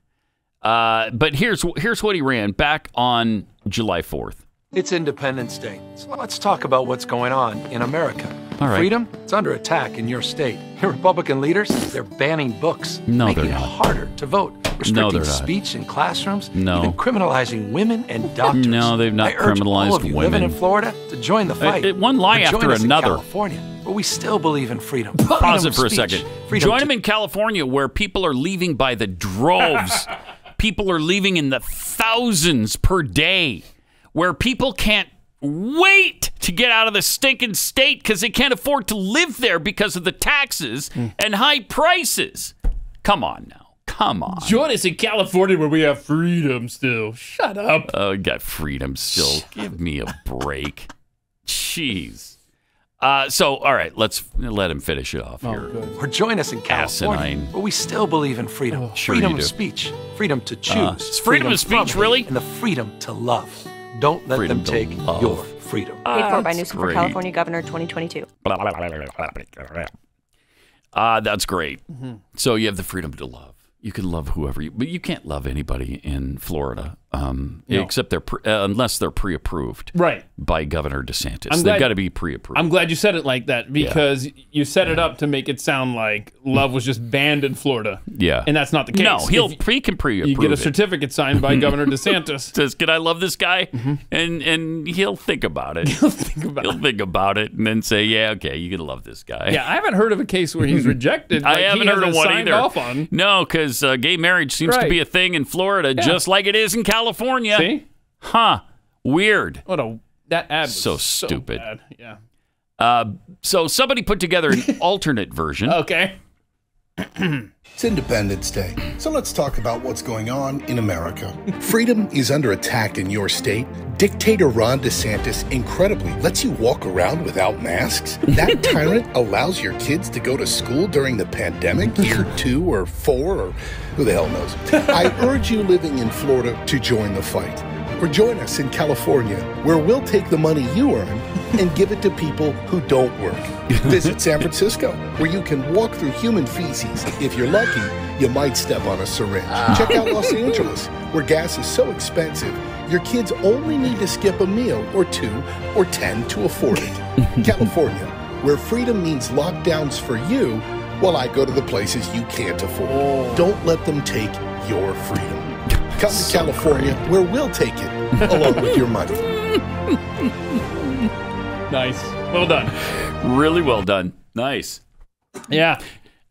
But here's what he ran back on July 4th. It's Independence Day, so let's talk about what's going on in America. All right. Freedom, it's under attack in your state. Your Republican leaders, they're banning books, No, making they're it not. harder to vote, restricting they're not. speech in classrooms, No. even criminalizing women and doctors. No, they've not I urge criminalized all of you women. living in Florida to join the fight. One lie Or join after us in another. California, where we still believe in freedom. Pause Freedom it for a of speech, second. freedom Join to- them in California where people are leaving by the droves. People are leaving in the thousands per day. Where people can't wait to get out of the stinking state because they can't afford to live there because of the taxes and high prices. Come on now. Come on. Join us in California where we have freedom still. Shut up. Oh, got freedom still. Give me a break. Jeez. So, all right, let's let him finish it off here. Or join us in California, Asinine. where we still believe in freedom. Sure freedom you of do. speech, freedom to choose. It's freedom of from speech, hate, really? And the freedom to love. Don't let Freedom them to take love. your freedom. Paid for by That's Newsom for great. California Governor 2022. That's great. So you have the freedom to love. You can love whoever but you can't love anybody in Florida, except they're unless they're pre-approved, Right. by Governor DeSantis. I'm They've glad- got to be pre-approved. I'm glad you said it like that because you set it up to make it sound like love was just banned in Florida. Yeah. And that's not the case. No, he can pre-approve. You get a it. certificate signed by Governor DeSantis. Says, "Can I love this guy?" And he'll think about it. He'll think about it, and then say, "Yeah, okay, you can love this guy." Yeah, I haven't heard of a case where he's rejected. I haven't heard of one signed either. Off on. No, because gay marriage seems to Right. be a thing in Florida, just like it is in California. See? Huh? Weird. That ad was so stupid. bad. Yeah. So somebody put together an alternate version. Okay. It's Independence Day, so let's talk about what's going on in America. Freedom is under attack in your state. Dictator Ron DeSantis incredibly lets you walk around without masks. That tyrant allows your kids to go to school during the pandemic, year 2 or 4, or who the hell knows. I urge you living in Florida to join the fight. Or join us in California, where we'll take the money you earn and give it to people who don't work. Visit San Francisco, where you can walk through human feces. If you're lucky, you might step on a syringe. Check out Los Angeles, where gas is so expensive, your kids only need to skip a meal or 2 or 10 to afford it. California, where freedom means lockdowns for you, while I go to the places you can't afford. Don't let them take your freedom. Come to California, where we'll take it, along with your money. Nice. Well done. Really well done. Nice. Yeah.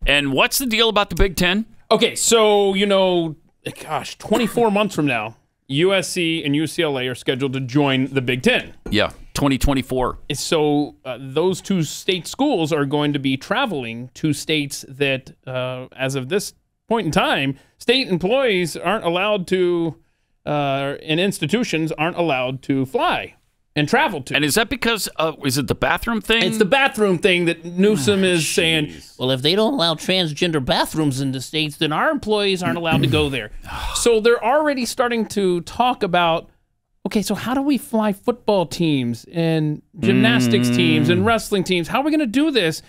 And what's the deal about the Big Ten? Okay, so, 24 months from now, USC and UCLA are scheduled to join the Big Ten. Yeah, 2024. So those two state schools are going to be traveling to states that, as of this point in time, state employees aren't allowed to, and institutions aren't allowed to fly and travel to. And is that because, is it the bathroom thing? It's the bathroom thing that Newsom is saying, well, if they don't allow transgender bathrooms in the states, then our employees aren't allowed to go there. So they're already starting to talk about, okay, so how do we fly football teams and gymnastics teams and wrestling teams? How are we going to do this?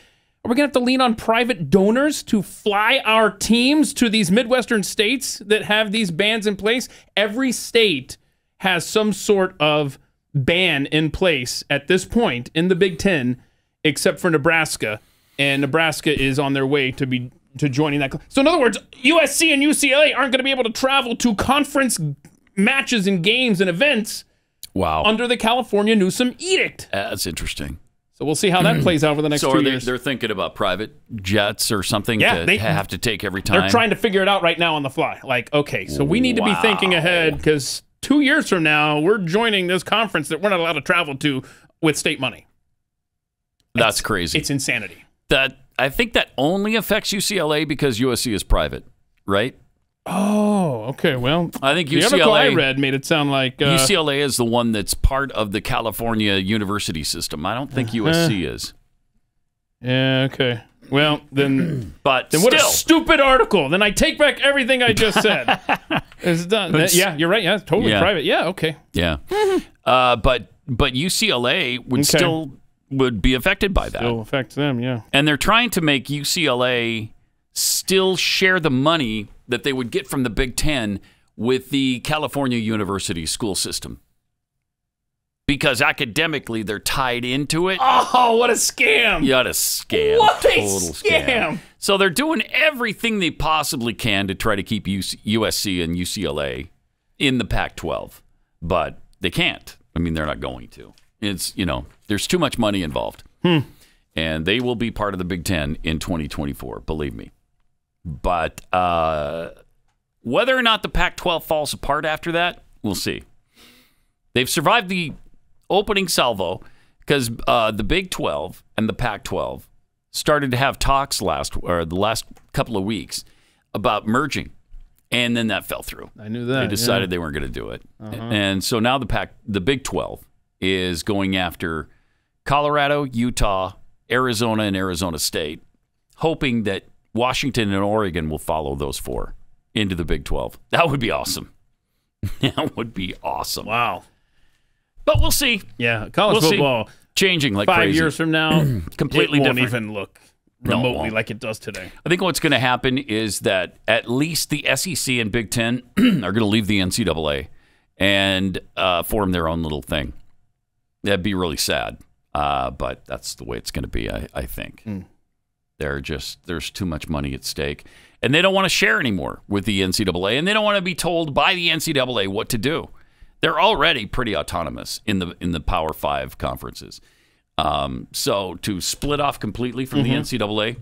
Are we going to have to lean on private donors to fly our teams to these Midwestern states that have these bans in place? Every state has some sort of ban in place at this point in the Big Ten, except for Nebraska. And Nebraska is on their way to joining that. So in other words, USC and UCLA aren't going to be able to travel to conference matches and games and events under the California Newsom edict. That's interesting. So we'll see how that plays out over the next 2 years. They're thinking about private jets or something they have to take every time? They're trying to figure it out right now on the fly. Like, okay, so we need to be thinking ahead because 2 years from now, we're joining this conference that we're not allowed to travel to with state money. That's crazy. It's insanity. I think that only affects UCLA because USC is private, right? Oh, okay. Well, I think the UCLA. article I read made it sound like UCLA is the one that's part of the California university system. I don't think USC is. Yeah. Okay. Well, then. But then what a stupid article. Then I take back everything I just said. It's done. Yeah, you're right. Yeah, it's totally private. Yeah. Okay. Yeah. But UCLA would still would be affected by that. Still affects them. Yeah. And they're trying to make UCLA still share the money that they would get from the Big Ten with the California University school system. Because academically, they're tied into it. Oh, what a scam. What a scam. What a Total scam. So they're doing everything they possibly can to try to keep USC and UCLA in the Pac-12. But they can't. I mean, they're not going to. It's, there's too much money involved. And they will be part of the Big Ten in 2024, believe me. But whether or not the Pac-12 falls apart after that, we'll see. They've survived the opening salvo because the Big 12 and the Pac-12 started to have talks the last couple of weeks about merging, and then that fell through. I knew that. They decided they weren't going to do it. And so now the Big 12 is going after Colorado, Utah, Arizona, and Arizona State, hoping that Washington and Oregon will follow those four into the Big 12. That would be awesome. That would be awesome. Wow. But we'll see. Yeah, college football changing like 5 crazy. years from now, completely it won't different. even look remotely like it does today. I think what's going to happen is that at least the SEC and Big Ten are going to leave the NCAA and form their own little thing. That'd be really sad, but that's the way it's going to be, I think. There's too much money at stake, and they don't want to share anymore with the NCAA, and they don't want to be told by the NCAA what to do. They're already pretty autonomous in the Power 5 conferences. So to split off completely from the NCAA,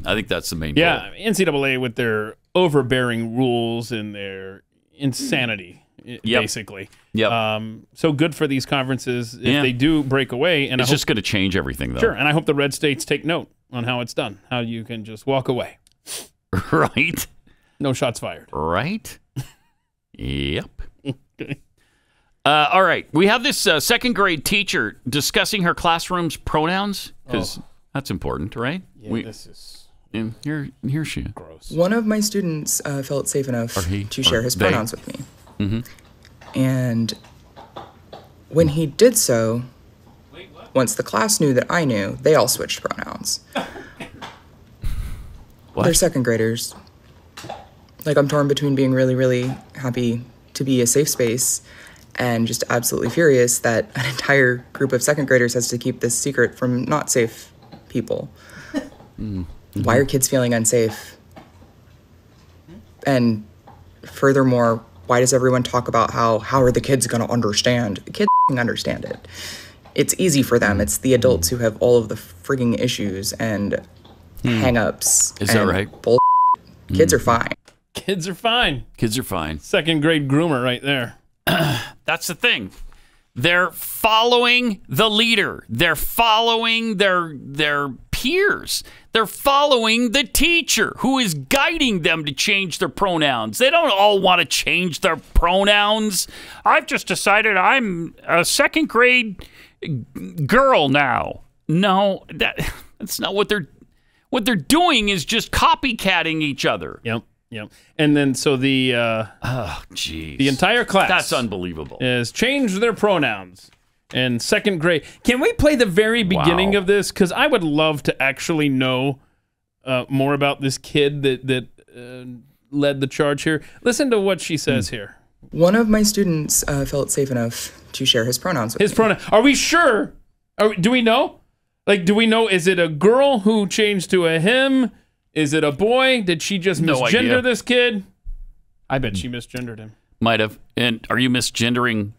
I think that's the main goal. Yeah, NCAA with their overbearing rules and their insanity, basically. Yep. So good for these conferences if they do break away. And it's just going to change everything, though. Sure, and I hope the red states take note on how it's done, how you can just walk away. Right. No shots fired. Right. Yep. All right. We have this second grade teacher discussing her classroom's pronouns because that's important, right? Yeah, this is... And here she is. Gross. One of my students felt safe enough to share his pronouns with me. And when he did so, once the class knew that I knew, they all switched pronouns. They're second graders. Like, I'm torn between being really, really happy to be a safe space and just absolutely furious that an entire group of second graders has to keep this secret from not safe people. Why are kids feeling unsafe? And furthermore, why does everyone talk about how are the kids going to understand? The kids understand it. It's easy for them. It's the adults who have all of the frigging issues and hang-ups. Is that right? Bull. Kids are fine. Kids are fine. Kids are fine. Second grade groomer right there. That's the thing. They're following the leader. They're following their peers. They're following the teacher who is guiding them to change their pronouns. They don't all want to change their pronouns. I've just decided I'm a second grade girl now. No, that's not what they're doing is just copycatting each other. Yep. And then so the the entire class, that's unbelievable, is changed their pronouns in second grade. Can we play the very beginning of this? Because I would love to actually know more about this kid that led the charge here. Listen to what she says here. One of my students felt safe enough to share his pronouns with me. Are we sure? Do we know? Like, do we know? Is it a girl who changed to a him? Is it a boy? Did she just misgender this kid? I bet she misgendered him. Might have. And are you misgendering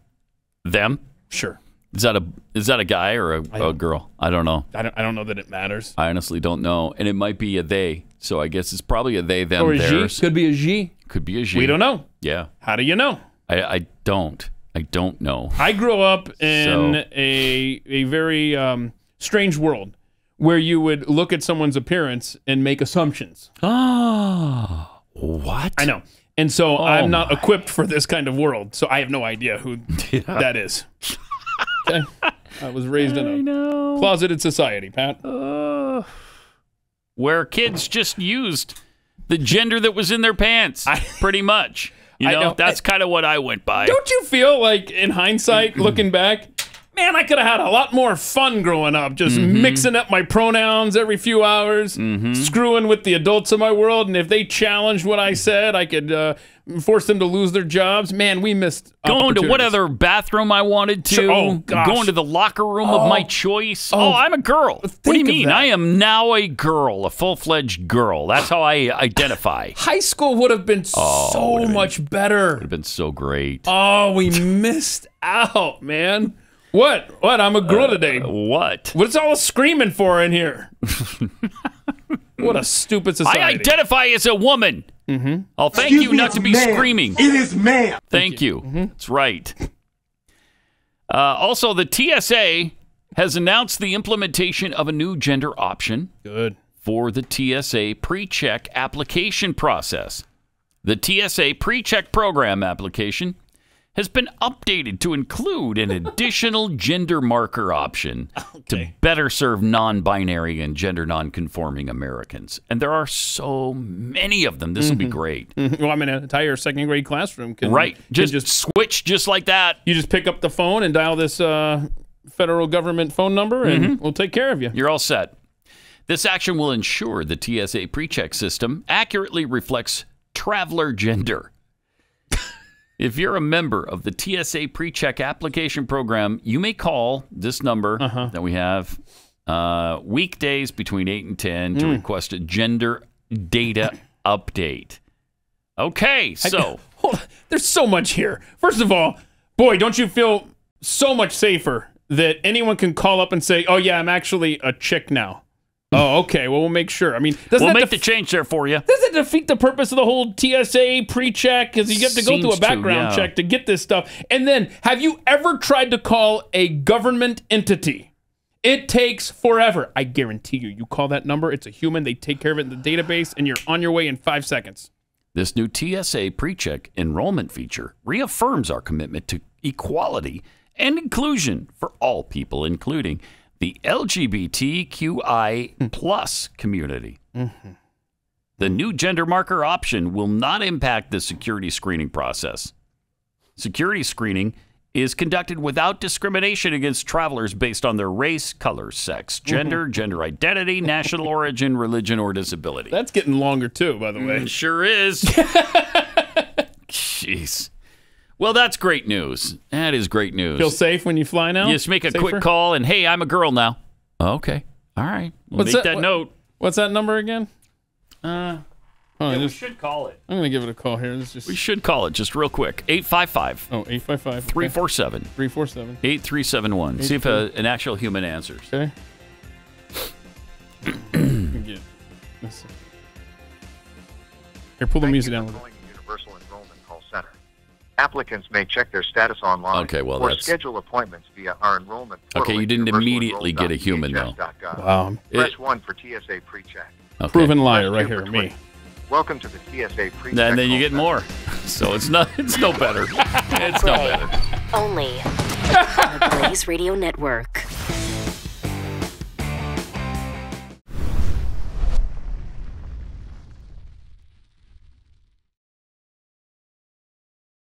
them? Sure. Is that a guy or a girl? I don't know. I don't know that it matters. I honestly don't know, and it might be a they. So I guess it's probably a they, them, or a theirs. Could be a she. Could be a she. We don't know. Yeah. How do you know? I don't know. I grew up in a very strange world where you would look at someone's appearance and make assumptions. Oh, what? I know. And so I'm not equipped for this kind of world, so I have no idea who that is. Okay? I was raised in a closeted society, Pat. Where kids just used the gender that was in their pants, pretty much. You know, that's kind of what I went by. Don't you feel like, in hindsight, looking back, man, I could have had a lot more fun growing up, just mixing up my pronouns every few hours, screwing with the adults of my world, and if they challenged what I said, I could force them to lose their jobs. Man, we missed going to what other bathroom I wanted to. Sure. Oh, gosh. Going to the locker room of my choice. Oh, I'm a girl. What do you mean? I am now a girl, a full-fledged girl. That's how I identify. High school would have been so much better. Would have been so great. Oh, we missed out, man. What? I'm a girl today. What? What's all the screaming for in here? What a stupid society. I identify as a woman. Oh, thank you not to be screaming. It is man. Thank you. That's right. Also, the TSA has announced the implementation of a new gender option. Good. For the TSA pre-check application process. The TSA pre-check program application has been updated to include an additional gender marker option to better serve non-binary and gender non-conforming Americans. And there are so many of them. This will be great. Well, I mean, an entire second grade classroom can just switch just like that. You just pick up the phone and dial this federal government phone number, and we'll take care of you. You're all set. This action will ensure the TSA pre-check system accurately reflects traveler gender. If you're a member of the TSA pre-check application program, you may call this number that we have weekdays between 8 and 10 to request a gender data update. Okay, so... Hold on. There's so much here. First of all, boy, don't you feel so much safer that anyone can call up and say, oh, yeah, I'm actually a chick now. Oh, okay. Well, we'll make sure. I mean, we'll make the change there for you. Does it defeat the purpose of the whole TSA pre-check? Because you have to go through a background check to get this stuff. And then, have you ever tried to call a government entity? It takes forever. I guarantee you. You call that number, it's a human. They take care of it in the database, and you're on your way in 5 seconds. This new TSA pre-check enrollment feature reaffirms our commitment to equality and inclusion for all people, including the LGBTQI plus community. The new gender marker option will not impact the security screening process. Security screening is conducted without discrimination against travelers based on their race, color, sex, gender, gender identity, national origin, religion, or disability. That's getting longer too, by the way. Sure is. Jeez. Well, that's great news. That is great news. Feel safe when you fly now? You just make a quick call and, hey, I'm a girl now. Okay. All right. We'll make that note. What's that number again? We should call it. I'm going to give it a call here. We should call it just real quick. 855. Oh, 855. 347. 347. 8371. See if an actual human answers. Okay. Let's see. Here, pull the music down a little bit. Universal Enrollment Call Center. Applicants may check their status online or schedule appointments via our enrollment portal. Okay, you didn't immediately get a human, though. Wow. Press 1 for TSA pre-check. Okay. Proven liar right here, me. Welcome to the TSA pre-check. And then you get more. So it's no better. It's no better. Only on the Blaze Radio Network.